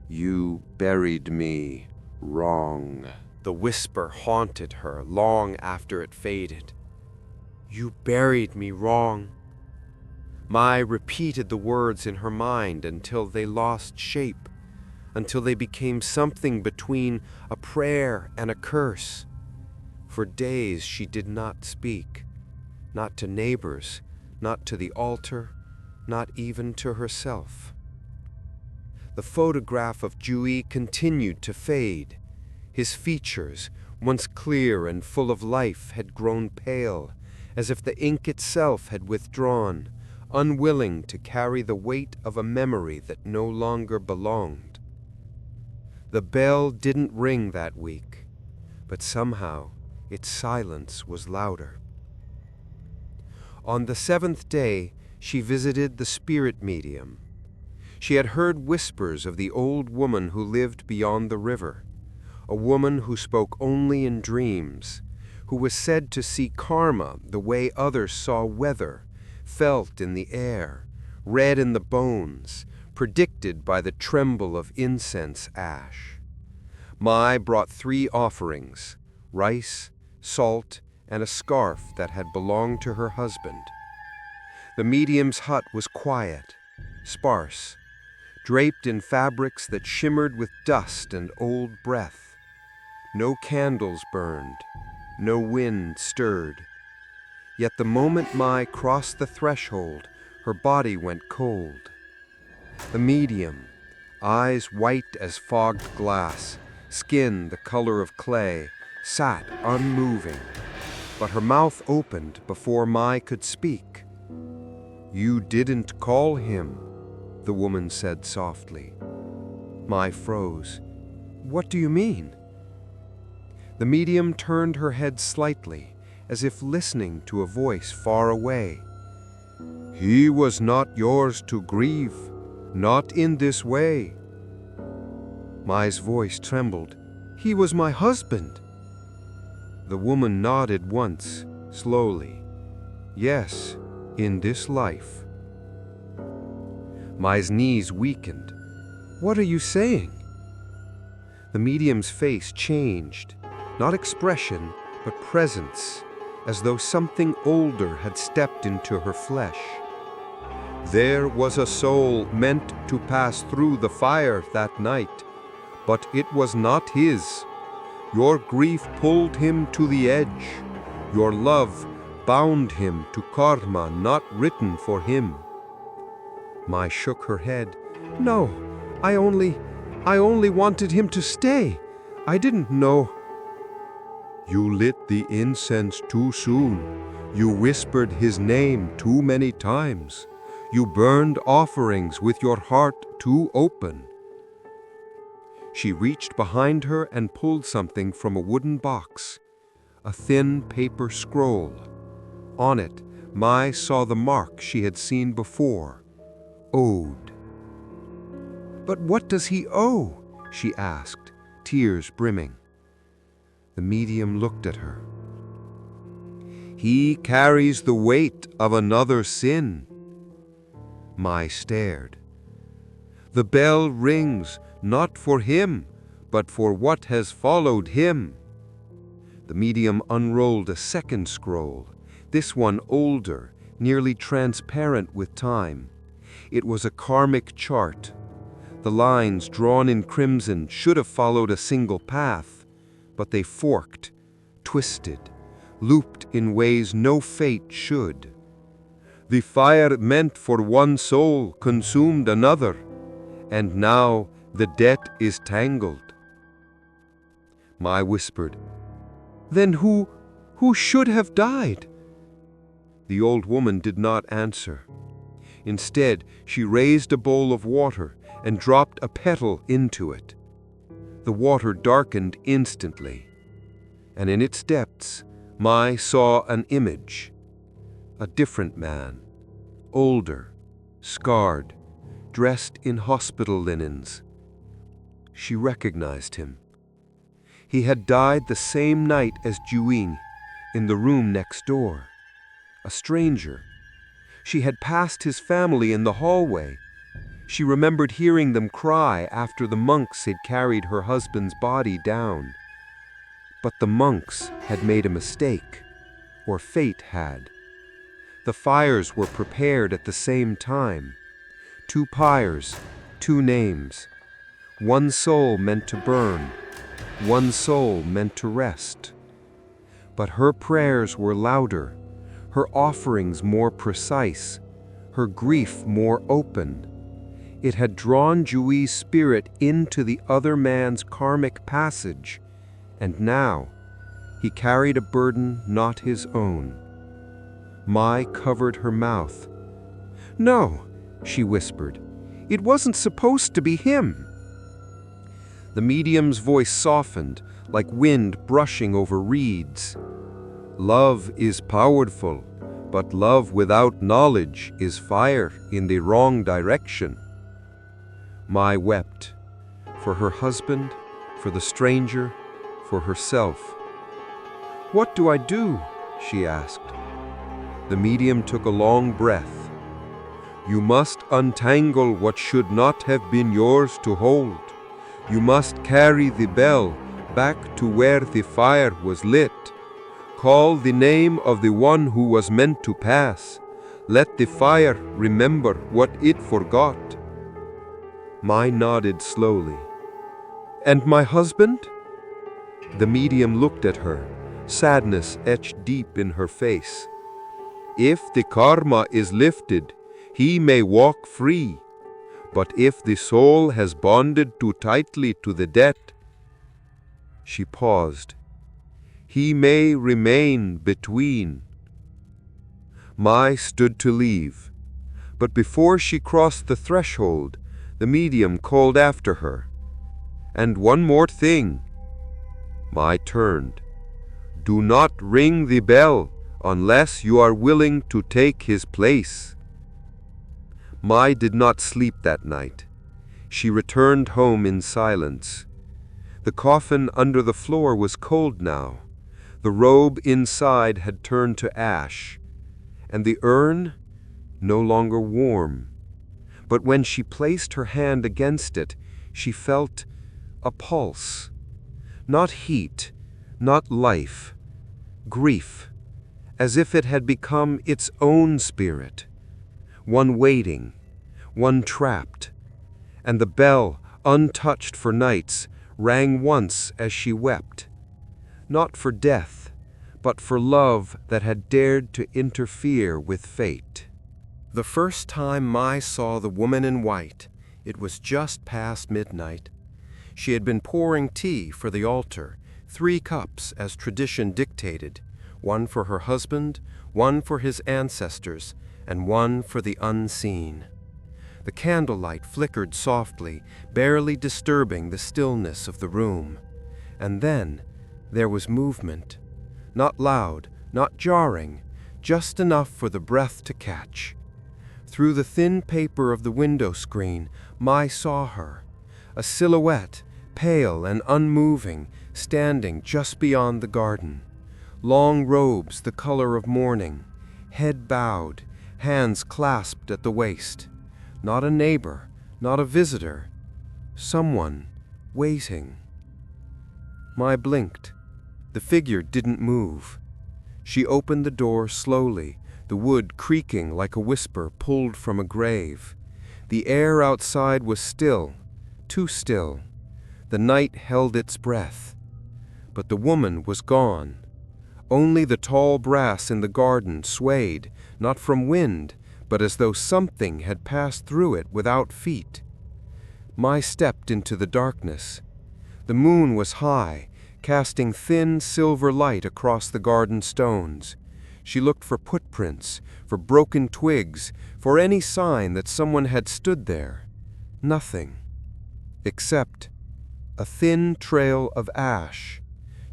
"You buried me wrong." The whisper haunted her long after it faded. "You buried me wrong." Mai repeated the words in her mind until they lost shape, until they became something between a prayer and a curse. For days she did not speak, not to neighbors, not to the altar, not even to herself. The photograph of Jui continued to fade. His features, once clear and full of life, had grown pale, as if the ink itself had withdrawn, unwilling to carry the weight of a memory that no longer belonged. The bell didn't ring that week, but somehow its silence was louder. On the 7th day, she visited the spirit medium. She had heard whispers of the old woman who lived beyond the river, a woman who spoke only in dreams, who was said to see karma the way others saw weather, felt in the air, read in the bones, predicted by the tremble of incense ash. Mai brought 3 offerings, rice, salt, and a scarf that had belonged to her husband. The medium's hut was quiet, sparse, draped in fabrics that shimmered with dust and old breath. No candles burned, no wind stirred. Yet the moment Mai crossed the threshold, her body went cold. The medium, eyes white as fogged glass, skin the color of clay, sat unmoving, but her mouth opened before Mai could speak. "You didn't call him," the woman said softly. Mai froze. "What do you mean?" The medium turned her head slightly, as if listening to a voice far away. "He was not yours to grieve, not in this way." Mai's voice trembled. "He was my husband." The woman nodded once, slowly. "Yes, in this life." Mai's knees weakened. "What are you saying?" The medium's face changed, not expression, but presence, as though something older had stepped into her flesh. "There was a soul meant to pass through the fire that night, but it was not his. Your grief pulled him to the edge. Your love bound him to karma not written for him." Mai shook her head. "No, I only wanted him to stay. I didn't know." "You lit the incense too soon. You whispered his name too many times. You burned offerings with your heart too open." She reached behind her and pulled something from a wooden box, a thin paper scroll. On it, Mai saw the mark she had seen before. Ode. "But what does he owe?" she asked, tears brimming. The medium looked at her. "He carries the weight of another sin." Mai stared. "The bell rings not for him, but for what has followed him." The medium unrolled a second scroll, this one older, nearly transparent with time. It was a karmic chart. The lines drawn in crimson should have followed a single path, but they forked, twisted, looped in ways no fate should. "The fire meant for one soul consumed another, and now the debt is tangled." Mai whispered, "Then who should have died?" The old woman did not answer. Instead, she raised a bowl of water and dropped a petal into it. The water darkened instantly, and in its depths, Mai saw an image. A different man, older, scarred, dressed in hospital linens. She recognized him. He had died the same night as Juing, in the room next door. A stranger. She had passed his family in the hallway. She remembered hearing them cry after the monks had carried her husband's body down. But the monks had made a mistake, or fate had. The fires were prepared at the same time. 2 pyres, 2 names. One soul meant to burn, one soul meant to rest. But her prayers were louder, her offerings more precise, her grief more open. It had drawn Jui's spirit into the other man's karmic passage, and now he carried a burden not his own. Mai covered her mouth. "No," she whispered, "it wasn't supposed to be him." The medium's voice softened, like wind brushing over reeds. "Love is powerful, but love without knowledge is fire in the wrong direction." Mai wept, for her husband, for the stranger, for herself. "What do I do?" she asked. The medium took a long breath. "You must untangle what should not have been yours to hold. You must carry the bell back to where the fire was lit. Call the name of the one who was meant to pass. Let the fire remember what it forgot." Mai nodded slowly. "And my husband?" The medium looked at her, sadness etched deep in her face. "If the karma is lifted, he may walk free. But if the soul has bonded too tightly to the debt—" She paused. "He may remain between." Mai stood to leave, but before she crossed the threshold, the medium called after her, "And one more thing." Mai turned. "Do not ring the bell unless you are willing to take his place." Mai did not sleep that night. She returned home in silence. The coffin under the floor was cold now. The robe inside had turned to ash, and the urn no longer warm. But when she placed her hand against it, she felt a pulse. Not heat, not life, grief, as if it had become its own spirit. One waiting, one trapped, and the bell, untouched for nights, rang once as she wept. Not for death, but for love that had dared to interfere with fate. The first time Mai saw the woman in white, it was just past midnight. She had been pouring tea for the altar, 3 cups as tradition dictated, one for her husband, one for his ancestors, and one for the unseen. The candlelight flickered softly, barely disturbing the stillness of the room. And then there was movement. Not loud, not jarring, just enough for the breath to catch. Through the thin paper of the window screen, Mai saw her, a silhouette, pale and unmoving, standing just beyond the garden. Long robes the color of mourning, head bowed, hands clasped at the waist. Not a neighbor, not a visitor. Someone waiting. Mai blinked. The figure didn't move. She opened the door slowly, the wood creaking like a whisper pulled from a grave. The air outside was still, too still. The night held its breath. But the woman was gone. Only the tall brass in the garden swayed, not from wind, but as though something had passed through it without feet. Mai stepped into the darkness. The moon was high, casting thin silver light across the garden stones. She looked for footprints, for broken twigs, for any sign that someone had stood there. Nothing. Except a thin trail of ash.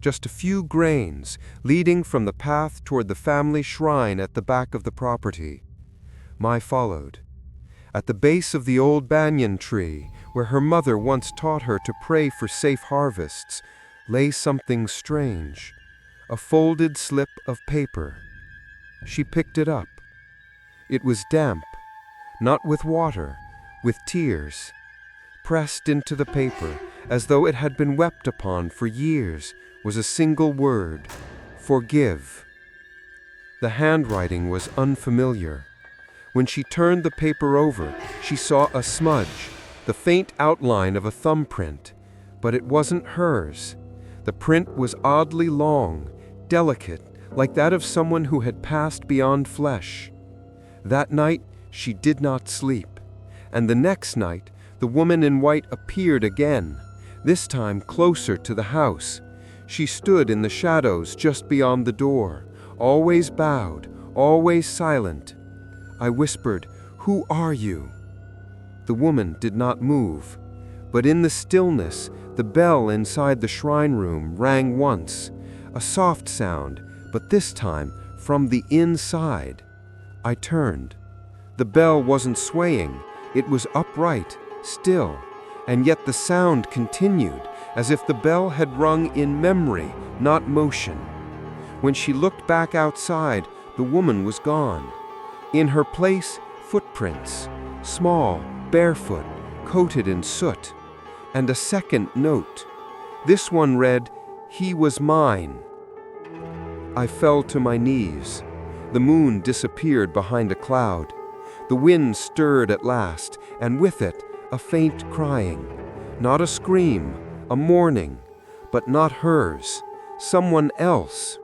Just a few grains leading from the path toward the family shrine at the back of the property. Mai followed. At the base of the old banyan tree, where her mother once taught her to pray for safe harvests, lay something strange, a folded slip of paper. She picked it up. It was damp, not with water, with tears. Pressed into the paper, as though it had been wept upon for years, was a single word: forgive. The handwriting was unfamiliar. When she turned the paper over, she saw a smudge, the faint outline of a thumbprint, but it wasn't hers. The print was oddly long, delicate, like that of someone who had passed beyond flesh. That night, she did not sleep, and the next night, the woman in white appeared again, this time closer to the house. She stood in the shadows just beyond the door, always bowed, always silent. I whispered, "Who are you?" The woman did not move, but in the stillness, the bell inside the shrine room rang once, a soft sound, but this time from the inside. I turned. The bell wasn't swaying, it was upright, still, and yet the sound continued, as if the bell had rung in memory, not motion. When she looked back outside, the woman was gone. In her place, footprints, small, barefoot, coated in soot. And a second note. This one read, "He was mine." I fell to my knees. The moon disappeared behind a cloud. The wind stirred at last, and with it, a faint crying. Not a scream, a mourning, but not hers, someone else.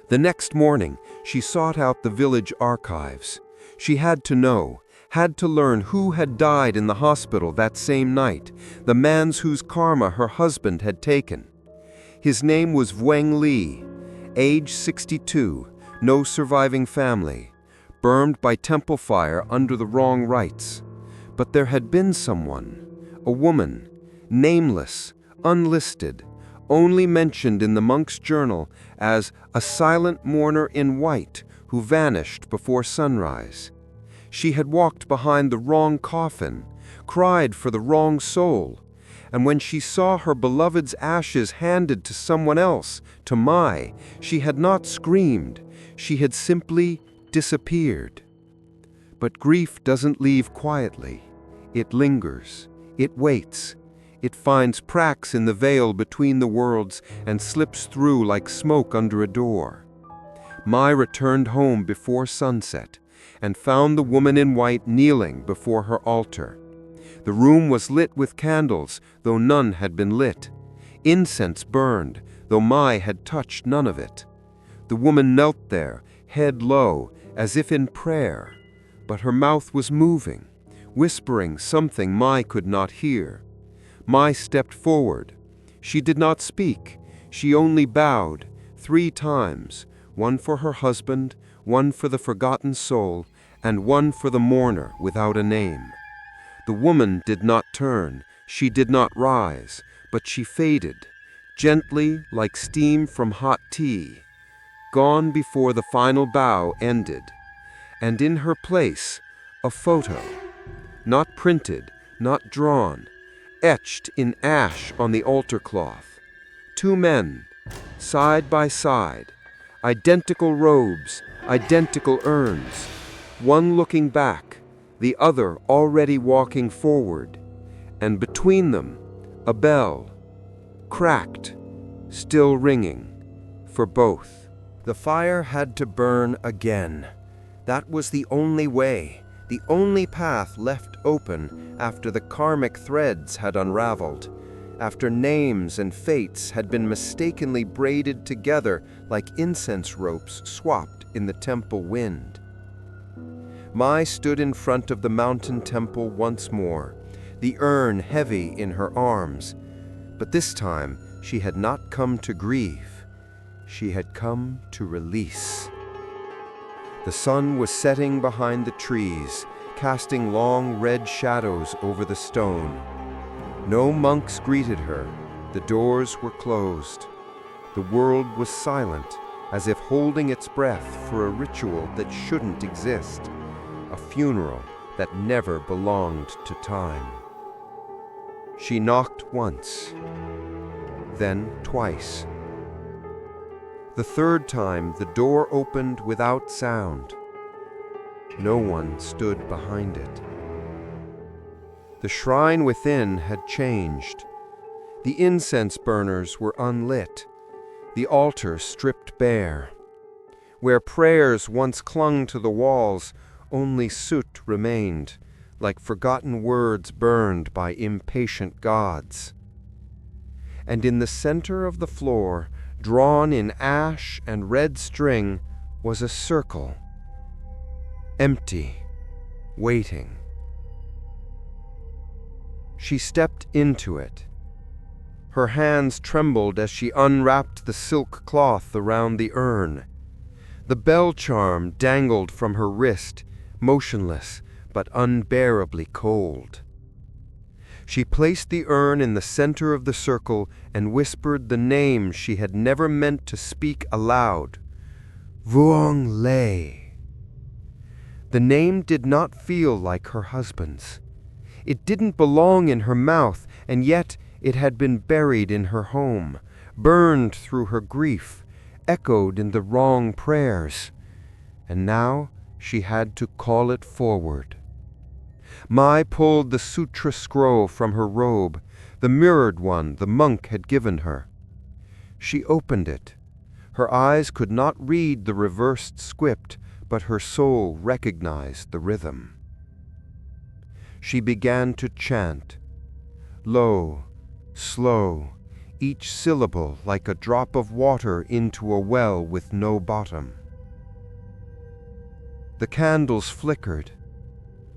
The next morning, she sought out the village archives. She had to know, had to learn who had died in the hospital that same night, the man's whose karma her husband had taken. His name was Wang Li, age 62, no surviving family, burned by temple fire under the wrong rites. But there had been someone, a woman, nameless, unlisted, only mentioned in the monk's journal as a silent mourner in white who vanished before sunrise. She had walked behind the wrong coffin, cried for the wrong soul, and when she saw her beloved's ashes handed to someone else, to Mai, she had not screamed, she had simply disappeared. But grief doesn't leave quietly. It lingers, it waits, it finds cracks in the veil between the worlds and slips through like smoke under a door. Mai returned home before sunset and found the woman in white kneeling before her altar. The room was lit with candles, though none had been lit. Incense burned, though Mai had touched none of it. The woman knelt there, head low, as if in prayer, but her mouth was moving, whispering something Mai could not hear. Mai stepped forward. She did not speak. She only bowed 3 times, one for her husband, one for the forgotten soul, and one for the mourner without a name. The woman did not turn, she did not rise, but she faded, gently like steam from hot tea, gone before the final bow ended. And in her place, a photo, not printed, not drawn, etched in ash on the altar cloth. 2 men, side by side, identical robes, identical urns, one looking back, the other already walking forward, and between them, a bell, cracked, still ringing, for both. The fire had to burn again. That was the only way, the only path left open after the karmic threads had unraveled, after names and fates had been mistakenly braided together like incense ropes swapped in the temple wind. Mai stood in front of the mountain temple once more, the urn heavy in her arms. But this time, she had not come to grieve. She had come to release. The sun was setting behind the trees, casting long red shadows over the stone. No monks greeted her. The doors were closed. The world was silent, as if holding its breath for a ritual that shouldn't exist. A funeral that never belonged to time. She knocked once, then twice. The 3rd time, the door opened without sound. No one stood behind it. The shrine within had changed. The incense burners were unlit, the altar stripped bare. Where prayers once clung to the walls, only soot remained, like forgotten words burned by impatient gods. And in the center of the floor, drawn in ash and red string, was a circle, empty, waiting. She stepped into it. Her hands trembled as she unwrapped the silk cloth around the urn. The bell charm dangled from her wrist, motionless but unbearably cold. She placed the urn in the center of the circle and whispered the name she had never meant to speak aloud. Vuong Lei. The name did not feel like her husband's. It didn't belong in her mouth, and yet it had been buried in her home, burned through her grief, echoed in the wrong prayers. And now she had to call it forward. Mai pulled the sutra scroll from her robe, the mirrored one the monk had given her. She opened it. Her eyes could not read the reversed script, but her soul recognized the rhythm. She began to chant, low, slow, each syllable like a drop of water into a well with no bottom. The candles flickered.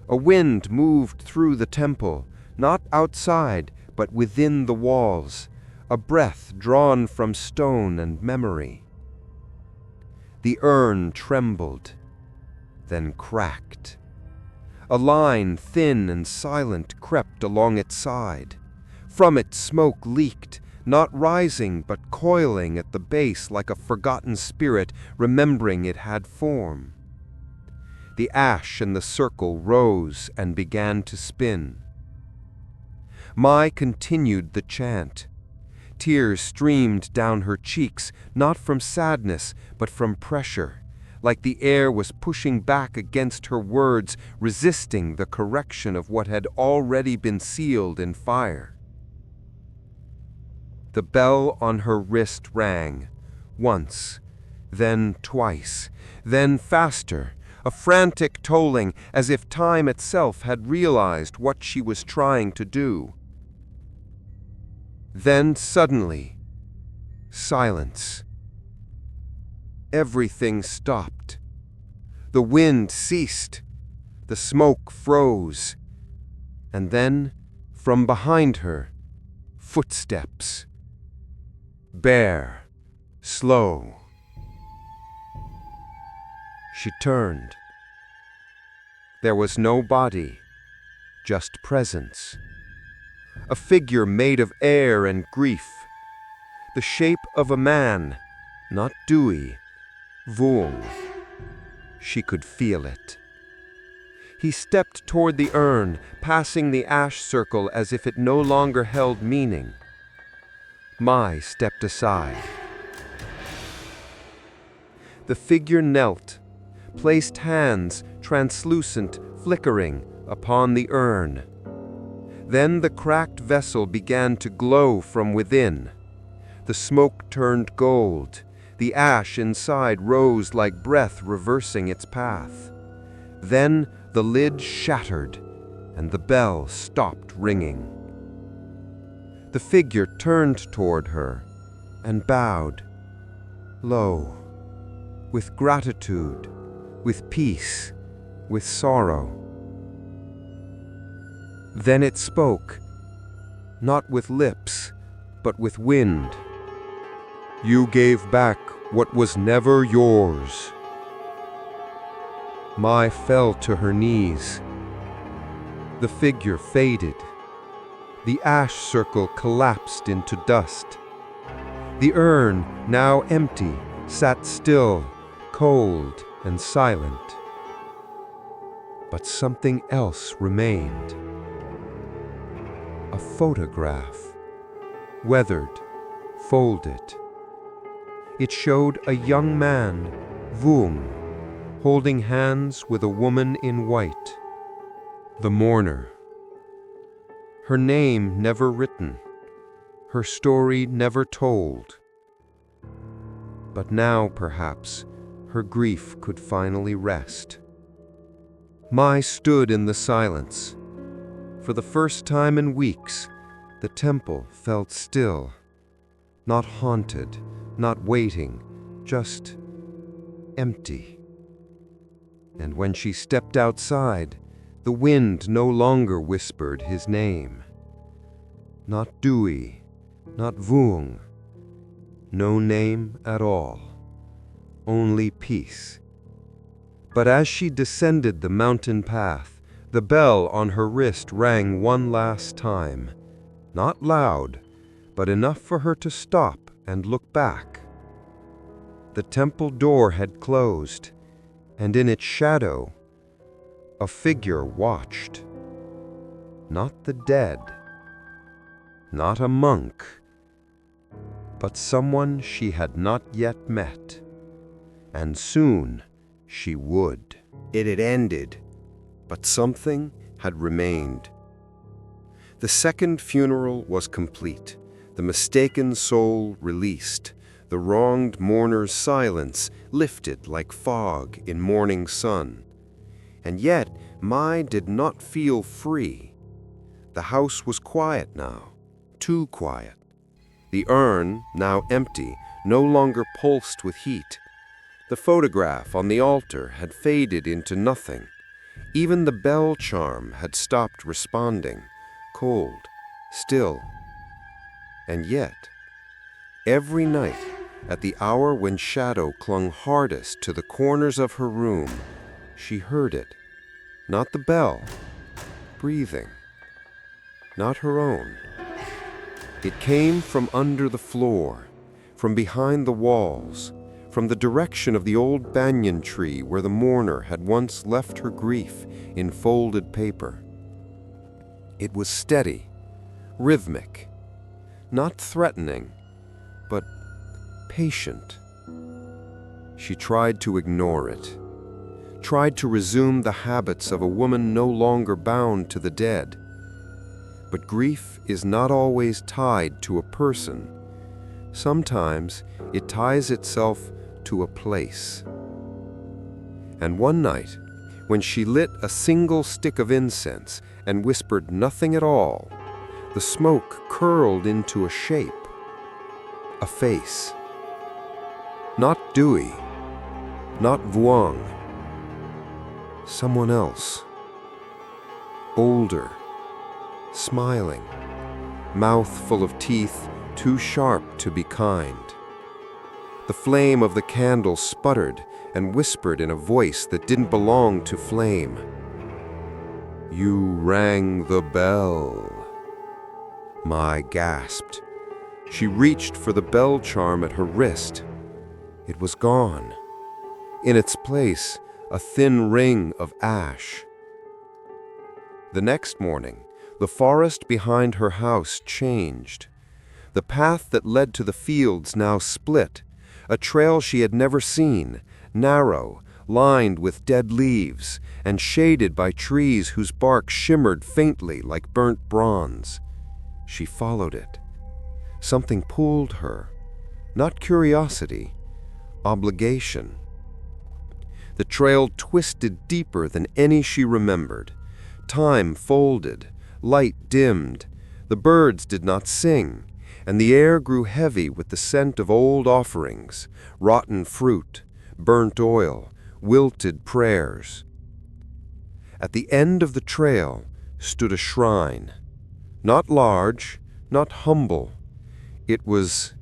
A wind moved through the temple, not outside, but within the walls, a breath drawn from stone and memory. The urn trembled, then cracked. A line, thin and silent, crept along its side. From it smoke leaked, not rising but coiling at the base like a forgotten spirit remembering it had form. The ash in the circle rose and began to spin. Mai continued the chant. Tears streamed down her cheeks, not from sadness, but from pressure, like the air was pushing back against her words, resisting the correction of what had already been sealed in fire. The bell on her wrist rang, once, then twice, then faster, a frantic tolling, as if time itself had realized what she was trying to do. Then suddenly, silence. Everything stopped. The wind ceased. The smoke froze. And then, from behind her, footsteps. Bare, slow. She turned. There was no body, just presence. A figure made of air and grief. The shape of a man, not Dewey, Vuong. She could feel it. He stepped toward the urn, passing the ash circle as if it no longer held meaning. Mai stepped aside. The figure knelt, placed hands, translucent, flickering, upon the urn. Then the cracked vessel began to glow from within. The smoke turned gold. The ash inside rose like breath reversing its path. Then the lid shattered, and the bell stopped ringing. The figure turned toward her and bowed, low, with gratitude, with peace, with sorrow. Then it spoke, not with lips, but with wind. You gave back what was never yours. Mai fell to her knees. The figure faded. The ash circle collapsed into dust. The urn, now empty, sat still, cold and silent. But something else remained. A photograph, weathered, folded. It showed a young man, Vuong, holding hands with a woman in white, the mourner. Her name never written, her story never told. But now, perhaps, her grief could finally rest. Mai stood in the silence. For the first time in weeks, the temple felt still, not haunted, not waiting, just empty. And when she stepped outside, the wind no longer whispered his name. Not Dewey, not Vuong, no name at all, only peace. But as she descended the mountain path, the bell on her wrist rang one last time, not loud, but enough for her to stop and look back. The temple door had closed, and in its shadow, a figure watched. Not the dead, not a monk, but someone she had not yet met, and soon she would. It had ended, but something had remained. The second funeral was complete, the mistaken soul released, the wronged mourner's silence lifted like fog in morning sun. And yet Mai did not feel free. The house was quiet now, too quiet. The urn, now empty, no longer pulsed with heat. The photograph on the altar had faded into nothing. Even the bell charm had stopped responding, cold, still. And yet, every night, at the hour when shadow clung hardest to the corners of her room, she heard it. Not the bell, breathing. Not her own. It came from under the floor, from behind the walls, from the direction of the old banyan tree where the mourner had once left her grief in folded paper. It was steady, rhythmic, not threatening, but patient. She tried to ignore it, tried to resume the habits of a woman no longer bound to the dead. But grief is not always tied to a person. Sometimes it ties itself to a place. And one night, when she lit a single stick of incense and whispered nothing at all, the smoke curled into a shape, a face. Not Dewey, not Vuong, someone else, older, smiling, mouth full of teeth too sharp to be kind. The flame of the candle sputtered and whispered in a voice that didn't belong to flame. "You rang the bell." Mai gasped. She reached for the bell charm at her wrist. It was gone. In its place, a thin ring of ash. The next morning, the forest behind her house changed. The path that led to the fields now split, a trail she had never seen, narrow, lined with dead leaves, and shaded by trees whose bark shimmered faintly like burnt bronze. She followed it. Something pulled her, not curiosity, obligation. The trail twisted deeper than any she remembered. Time folded, light dimmed, the birds did not sing, and the air grew heavy with the scent of old offerings, rotten fruit, burnt oil, wilted prayers. At the end of the trail stood a shrine, not large, not humble. It was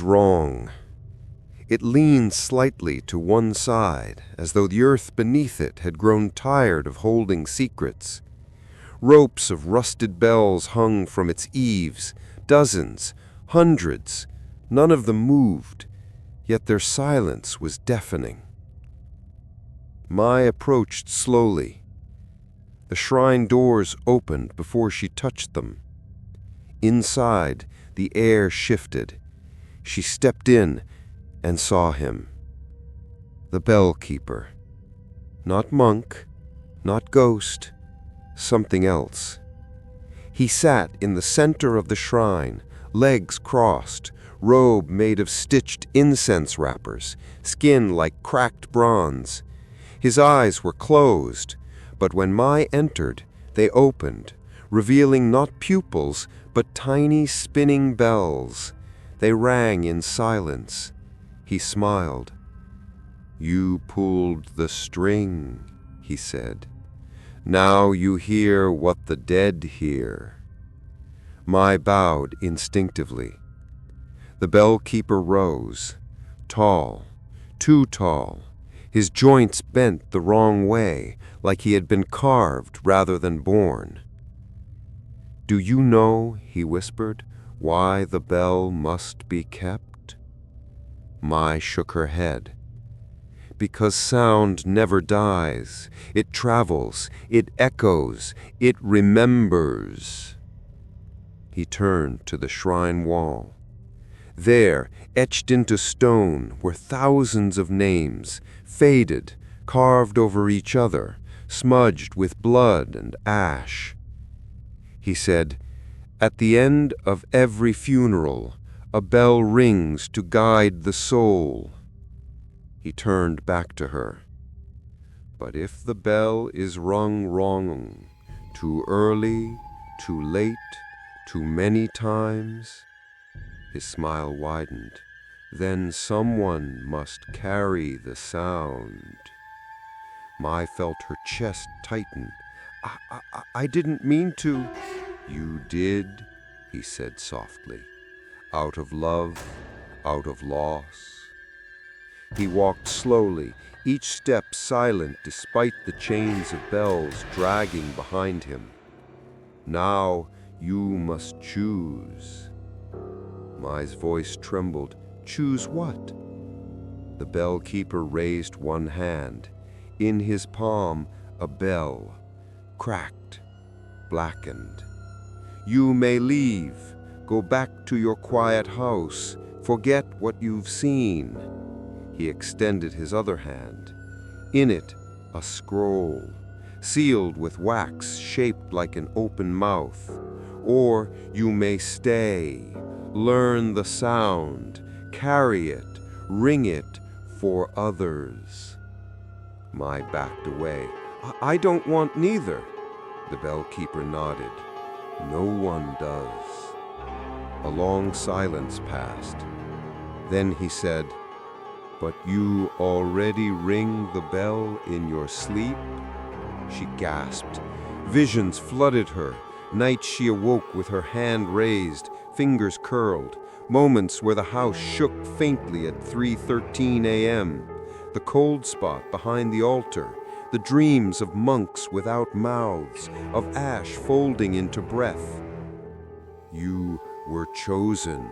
wrong. It leaned slightly to one side, as though the earth beneath it had grown tired of holding secrets. Ropes of rusted bells hung from its eaves, dozens, hundreds. None of them moved, yet their silence was deafening. Mai approached slowly. The shrine doors opened before she touched them. Inside, the air shifted. She stepped in and saw him. The bell-keeper. Not monk, not ghost, something else. He sat in the center of the shrine, legs crossed, robe made of stitched incense wrappers, skin like cracked bronze. His eyes were closed, but when Mai entered, they opened, revealing not pupils, but tiny spinning bells. They rang in silence. He smiled. "You pulled the string," he said. "Now you hear what the dead hear." Mai bowed instinctively. The bell-keeper rose, tall, too tall. His joints bent the wrong way, like he had been carved rather than born. "Do you know," he whispered, "why the bell must be kept?" Mai shook her head. Because sound never dies. It travels, it echoes, it remembers. He turned to the shrine wall. There, etched into stone, were thousands of names, faded, carved over each other, smudged with blood and ash. He said, "At the end of every funeral, a bell rings to guide the soul." He turned back to her. "But if the bell is rung wrong, too early, too late, too many times," his smile widened, "then someone must carry the sound." Mai felt her chest tighten. I didn't mean to." "You did," he said softly. "Out of love, out of loss." He walked slowly, each step silent despite the chains of bells dragging behind him. "Now you must choose." Mai's voice trembled. "Choose what?" The bell keeper raised one hand. In his palm, a bell, cracked, blackened. "You may leave. Go back to your quiet house. Forget what you've seen." He extended his other hand. In it, a scroll, sealed with wax shaped like an open mouth. "Or you may stay, learn the sound, carry it, ring it for others." Mai backed away. I don't want neither." The bellkeeper nodded. "No one does." A long silence passed. Then he said, "But you already ring the bell in your sleep?" She gasped. Visions flooded her. Nights she awoke with her hand raised, fingers curled. Moments where the house shook faintly at 3:13 a.m. The cold spot behind the altar. The dreams of monks without mouths, of ash folding into breath. "You were chosen,"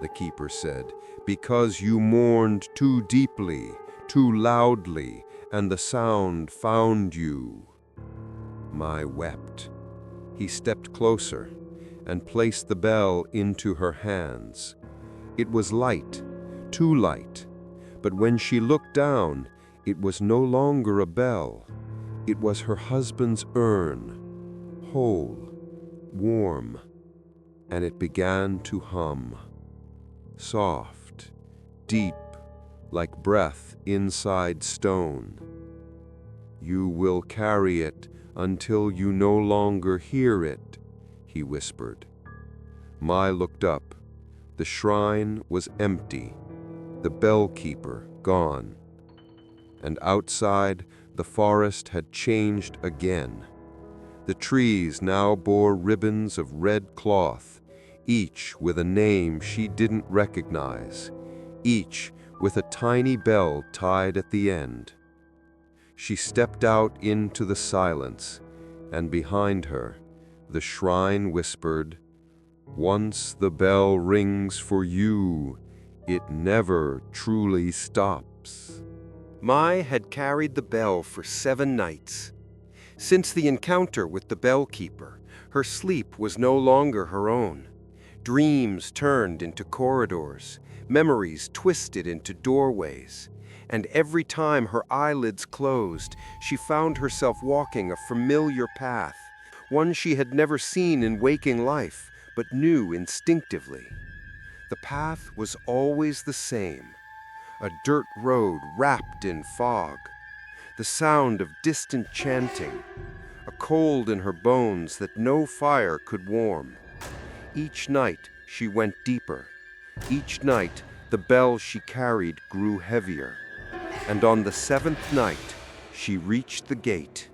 the keeper said, "because you mourned too deeply, too loudly, and the sound found you." Mai wept. He stepped closer and placed the bell into her hands. It was light, too light, but when she looked down, it was no longer a bell. It was her husband's urn, whole, warm, and it began to hum. Soft, deep, like breath inside stone. "You will carry it until you no longer hear it," he whispered. Mai looked up. The shrine was empty, the bellkeeper gone. And outside, the forest had changed again. The trees now bore ribbons of red cloth, each with a name she didn't recognize, each with a tiny bell tied at the end. She stepped out into the silence, and behind her, the shrine whispered, "Once the bell rings for you, it never truly stops." Mai had carried the bell for 7 nights. Since the encounter with the bellkeeper, her sleep was no longer her own. Dreams turned into corridors, memories twisted into doorways, and every time her eyelids closed, she found herself walking a familiar path, one she had never seen in waking life, but knew instinctively. The path was always the same, a dirt road wrapped in fog, the sound of distant chanting, a cold in her bones that no fire could warm. Each night she went deeper. Each night the bell she carried grew heavier. And on the 7th night she reached the gate.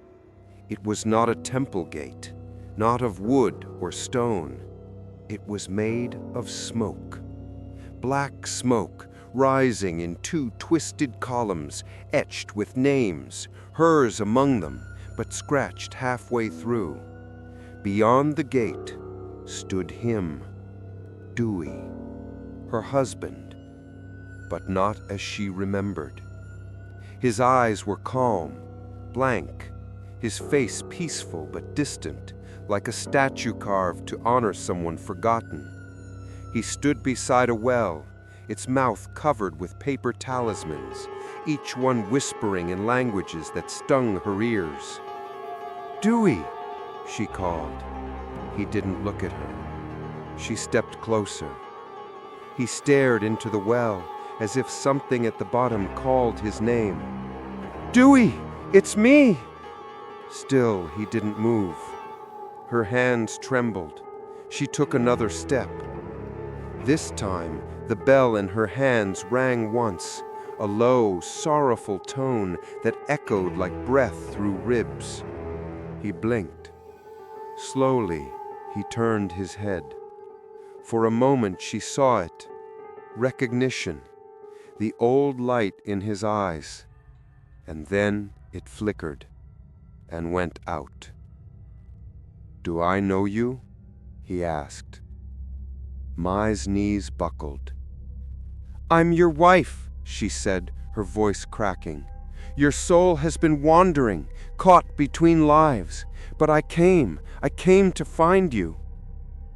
It was not a temple gate, not of wood or stone. It was made of smoke. Black smoke rising in 2 twisted columns, etched with names, hers among them, but scratched halfway through. Beyond the gate stood him, Dewey, her husband, but not as she remembered. His eyes were calm, blank, his face peaceful but distant, like a statue carved to honor someone forgotten. He stood beside a well, its mouth covered with paper talismans, each one whispering in languages that stung her ears. "Dewey," she called. He didn't look at her. She stepped closer. He stared into the well, as if something at the bottom called his name. "Dewey, it's me!" Still, he didn't move. Her hands trembled. She took another step. This time, the bell in her hands rang once, a low, sorrowful tone that echoed like breath through ribs. He blinked. Slowly, he turned his head. For a moment she saw it. Recognition. The old light in his eyes. And then it flickered and went out. "Do I know you?" he asked. Mai's knees buckled. "I'm your wife," she said, her voice cracking. "Your soul has been wandering, caught between lives. But I came to find you."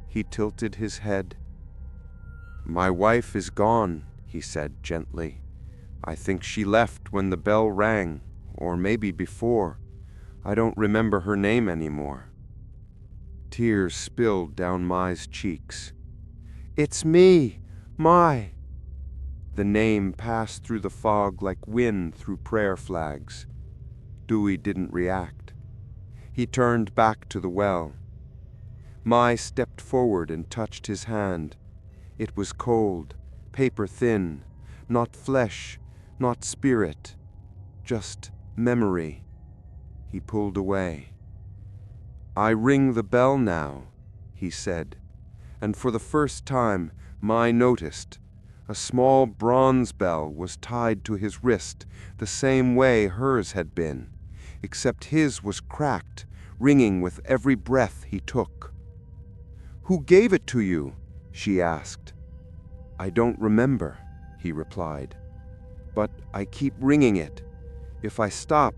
He tilted his head. "My wife is gone," he said gently. "I think she left when the bell rang, or maybe before. I don't remember her name anymore." Tears spilled down Mai's cheeks. "It's me, Mai." The name passed through the fog like wind through prayer flags. Dewey didn't react. He turned back to the well. Mai stepped forward and touched his hand. It was cold, paper thin, not flesh, not spirit, just memory. He pulled away. "I ring the bell now," he said, and for the first time Mai noticed. A small bronze bell was tied to his wrist the same way hers had been, except his was cracked, ringing with every breath he took. "Who gave it to you?" she asked. "I don't remember," he replied. "But I keep ringing it. If I stop,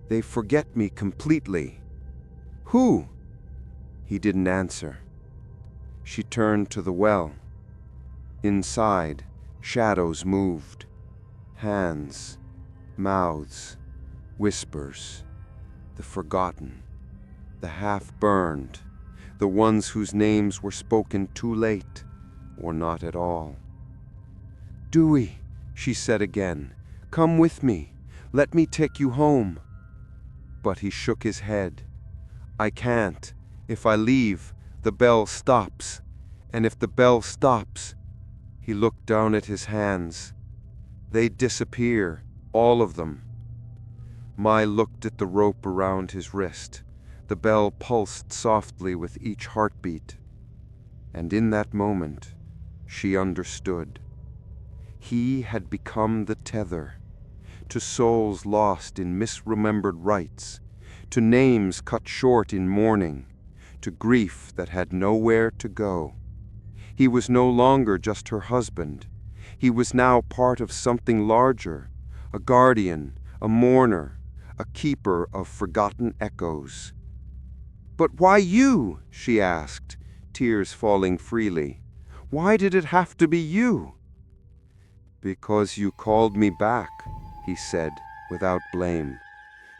they forget me completely." "Who?" He didn't answer. She turned to the well. Inside, shadows moved. Hands, mouths, whispers. The forgotten, the half-burned, the ones whose names were spoken too late, or not at all. "Dewey," she said again, "come with me. Let me take you home." But he shook his head. "I can't. If I leave, the bell stops. And if the bell stops..." He looked down at his hands. "They disappear, all of them." Mai looked at the rope around his wrist. The bell pulsed softly with each heartbeat. And in that moment, she understood. He had become the tether, to souls lost in misremembered rites, to names cut short in mourning, to grief that had nowhere to go. He was no longer just her husband. He was now part of something larger, a guardian, a mourner, a keeper of forgotten echoes. "But why you?" she asked, tears falling freely. "Why did it have to be you?" "Because you called me back," he said, without blame.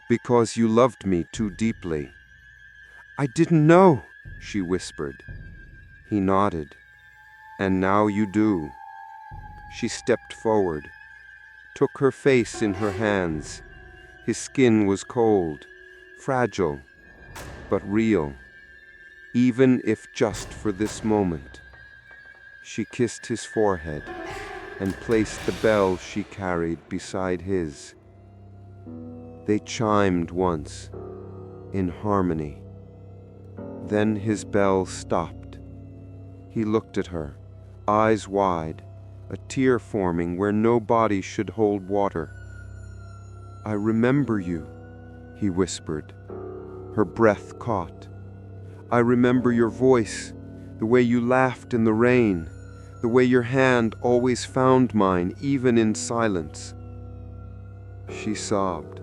"Because you loved me too deeply." "I didn't know," she whispered. He nodded. "And now you do." She stepped forward, took her face in her hands. His skin was cold, fragile, but real, even if just for this moment. She kissed his forehead and placed the bell she carried beside his. They chimed once, in harmony. Then his bell stopped. He looked at her, eyes wide, a tear forming where no body should hold water. "I remember you," he whispered. Her breath caught. "I remember your voice, the way you laughed in the rain, the way your hand always found mine, even in silence." she sobbed.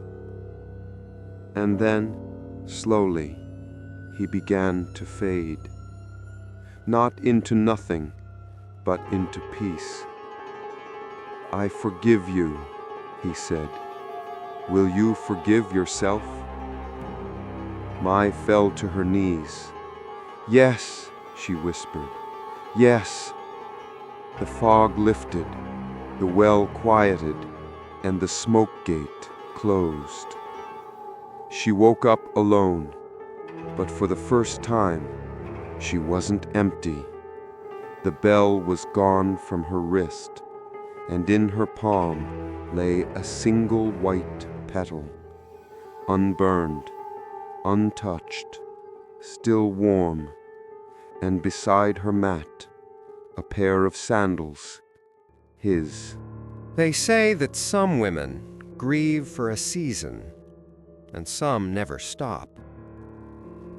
And then, slowly, he began to fade. Not into nothing, but into peace. "I forgive you," he said. "Will you forgive yourself?" Mai fell to her knees. "Yes," she whispered. "Yes." The fog lifted, the well quieted, and the smoke gate closed. She woke up alone, but for the first time, she wasn't empty. The bell was gone from her wrist, and in her palm lay a single white petal, unburned, untouched, still warm, and beside her mat, a pair of sandals, his. They say that some women grieve for a season, and some never stop.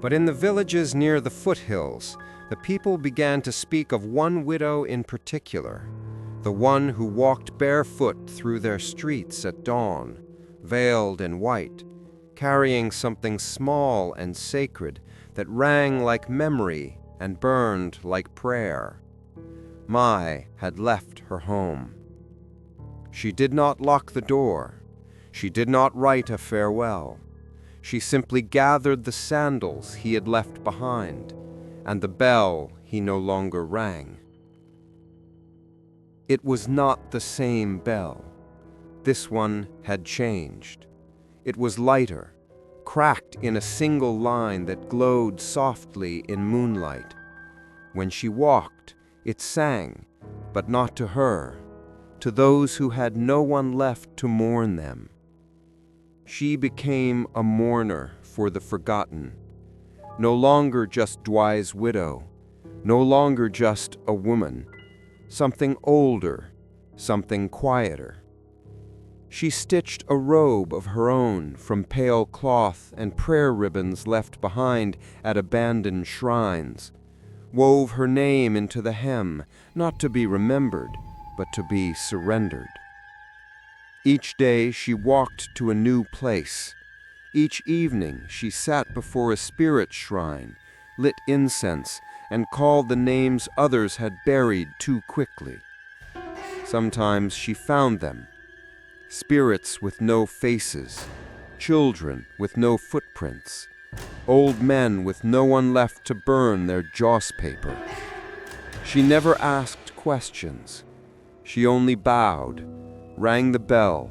But in the villages near the foothills, the people began to speak of one widow in particular, the one who walked barefoot through their streets at dawn, veiled in white, carrying something small and sacred that rang like memory and burned like prayer. Mai had left her home. She did not lock the door. She did not write a farewell. She simply gathered the sandals he had left behind, and the bell he no longer rang. It was not the same bell. This one had changed. It was lighter, cracked in a single line that glowed softly in moonlight. When she walked, it sang, but not to her, to those who had no one left to mourn them. She became a mourner for the forgotten, no longer just Dwight's widow, no longer just a woman, something older, something quieter. She stitched a robe of her own from pale cloth and prayer ribbons left behind at abandoned shrines, wove her name into the hem, not to be remembered, but to be surrendered. Each day she walked to a new place. Each evening she sat before a spirit shrine, lit incense, and called the names others had buried too quickly. Sometimes she found them, spirits with no faces, children with no footprints, old men with no one left to burn their joss paper. She never asked questions. She only bowed, rang the bell,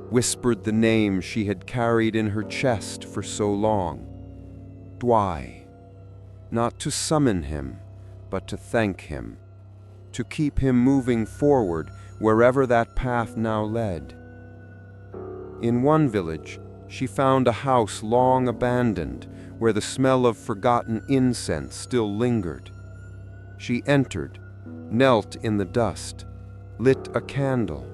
whispered the name she had carried in her chest for so long. Dwight. Not to summon him, but to thank him, to keep him moving forward wherever that path now led. In one village, she found a house long abandoned, where the smell of forgotten incense still lingered. She entered, knelt in the dust, lit a candle.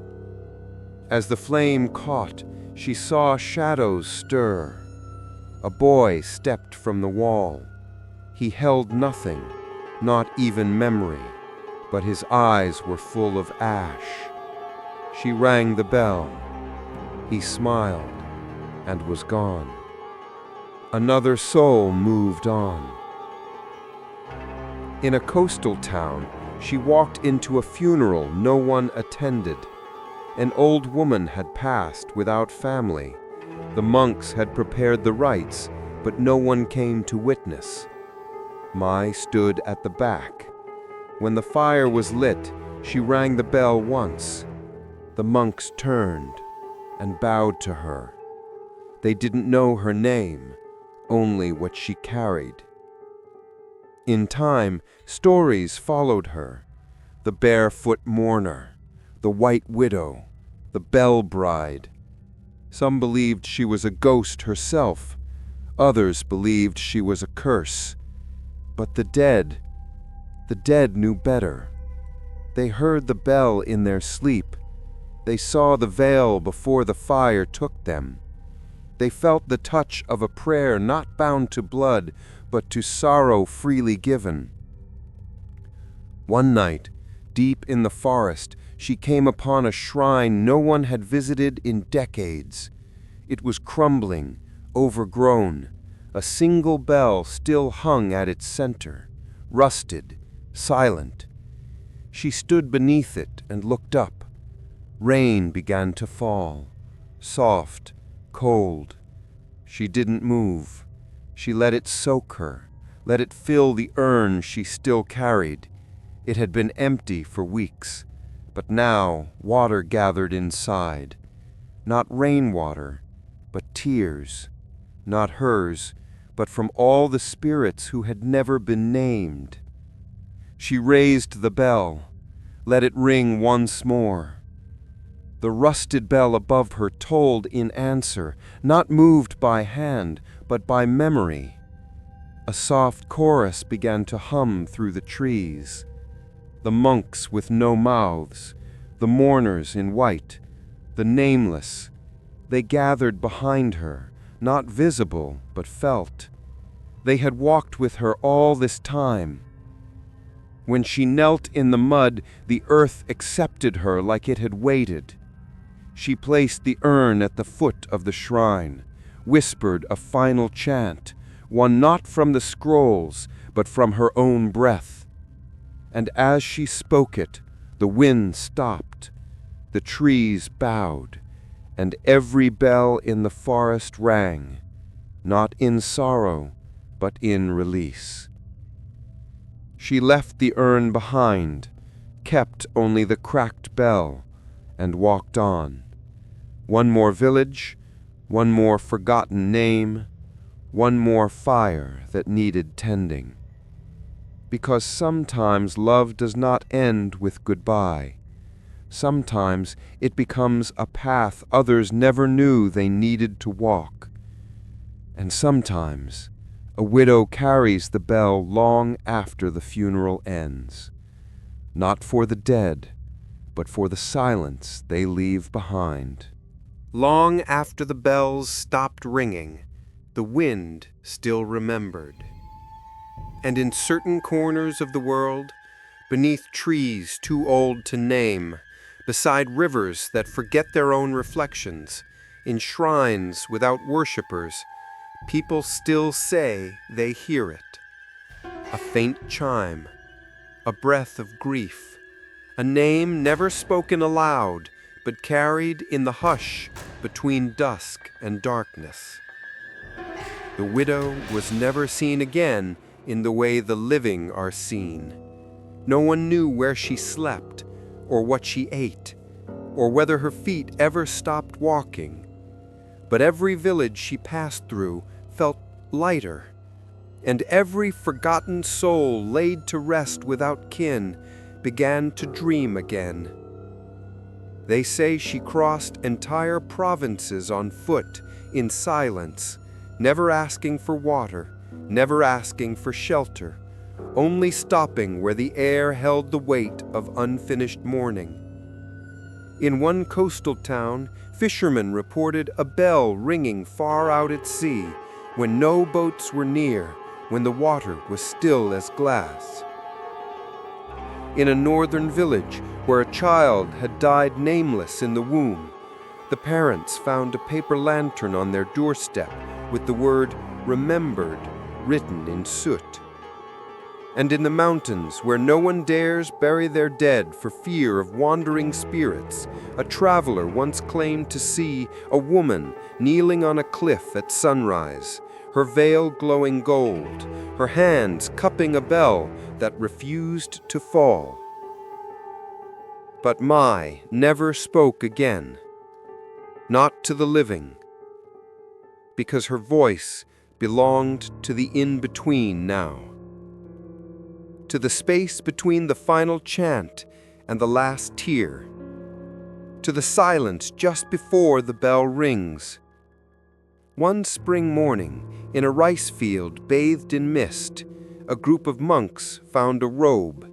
As the flame caught, she saw shadows stir. A boy stepped from the wall. He held nothing, not even memory, but his eyes were full of ash. She rang the bell. He smiled and was gone. Another soul moved on. In a coastal town, she walked into a funeral no one attended. An old woman had passed without family. The monks had prepared the rites, but no one came to witness. Mai stood at the back. When the fire was lit, she rang the bell once. The monks turned and bowed to her. They didn't know her name, only what she carried. In time, stories followed her. The barefoot mourner, the white widow, the bell bride. Some believed she was a ghost herself. Others believed she was a curse. But the dead knew better. They heard the bell in their sleep. They saw the veil before the fire took them. They felt the touch of a prayer not bound to blood, but to sorrow freely given. One night, deep in the forest, she came upon a shrine no one had visited in decades. It was crumbling, overgrown. A single bell still hung at its center, rusted, silent. She stood beneath it and looked up. Rain began to fall, soft, cold. She didn't move. She let it soak her, let it fill the urn she still carried. It had been empty for weeks, but now water gathered inside. Not rainwater, but tears. Not hers, but from all the spirits who had never been named. She raised the bell, let it ring once more. The rusted bell above her tolled in answer, not moved by hand, but by memory. A soft chorus began to hum through the trees. The monks with no mouths, the mourners in white, the nameless, they gathered behind her, not visible, but felt. They had walked with her all this time. When she knelt in the mud, the earth accepted her like it had waited. She placed the urn at the foot of the shrine, whispered a final chant, one not from the scrolls, but from her own breath. And as she spoke it, the wind stopped, the trees bowed, and every bell in the forest rang, not in sorrow, but in release. She left the urn behind, kept only the cracked bell, and walked on. One more village, one more forgotten name, one more fire that needed tending. Because sometimes love does not end with goodbye. Sometimes it becomes a path others never knew they needed to walk. And sometimes a widow carries the bell long after the funeral ends, not for the dead, but for the silence they leave behind. Long after the bells stopped ringing, the wind still remembered. And in certain corners of the world, beneath trees too old to name, beside rivers that forget their own reflections, in shrines without worshippers, people still say they hear it. A faint chime, a breath of grief, a name never spoken aloud, but carried in the hush between dusk and darkness. The widow was never seen again in the way the living are seen. No one knew where she slept, or what she ate, or whether her feet ever stopped walking. But every village she passed through felt lighter, and every forgotten soul laid to rest without kin began to dream again. They say she crossed entire provinces on foot, in silence, never asking for water, never asking for shelter, only stopping where the air held the weight of unfinished mourning. In one coastal town, fishermen reported a bell ringing far out at sea, when no boats were near, when the water was still as glass. In a northern village, where a child had died nameless in the womb, the parents found a paper lantern on their doorstep with the word "remembered" written in soot. And in the mountains, where no one dares bury their dead for fear of wandering spirits, a traveler once claimed to see a woman kneeling on a cliff at sunrise, her veil glowing gold, her hands cupping a bell that refused to fall. But Mai never spoke again, not to the living, because her voice belonged to the in-between now, to the space between the final chant and the last tear, to the silence just before the bell rings. One spring morning, in a rice field bathed in mist, a group of monks found a robe,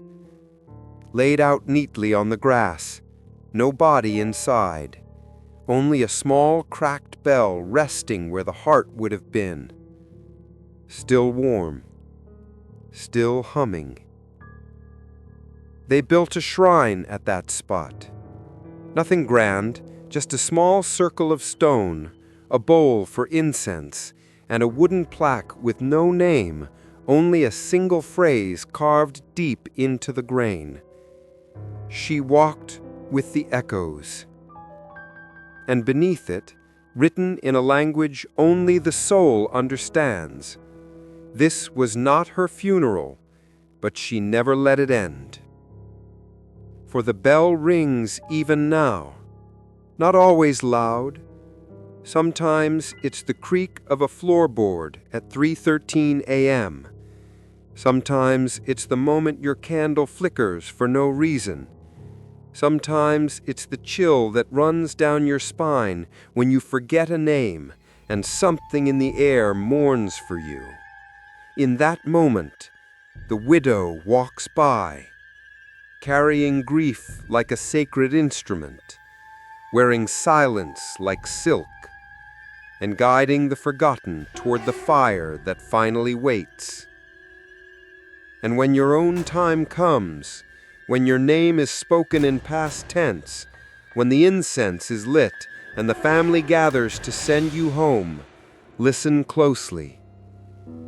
laid out neatly on the grass, no body inside, only a small cracked bell resting where the heart would have been, still warm, still humming. They built a shrine at that spot, Nothing grand, just a small circle of stone, a bowl for incense, and a wooden plaque with no name, only a single phrase carved deep into the grain. She walked with the echoes. And beneath it, written in a language only the soul understands, this was not her funeral, but she never let it end. For the bell rings even now, not always loud. Sometimes it's the creak of a floorboard at 3:13 a.m. Sometimes it's the moment your candle flickers for no reason. Sometimes it's the chill that runs down your spine when you forget a name and something in the air mourns for you. In that moment, the widow walks by, carrying grief like a sacred instrument, wearing silence like silk, and guiding the forgotten toward the fire that finally waits. And when your own time comes, when your name is spoken in past tense, when the incense is lit and the family gathers to send you home, listen closely.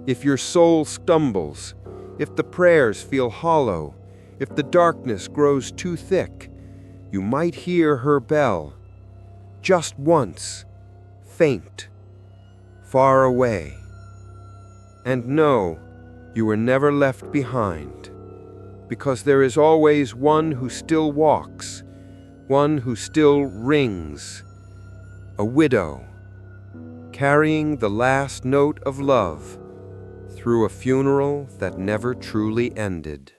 If your soul stumbles, if the prayers feel hollow, if the darkness grows too thick, you might hear her bell, just once, faint, far away. And know you were never left behind, because there is always one who still walks, one who still rings, a widow, carrying the last note of love through a funeral that never truly ended.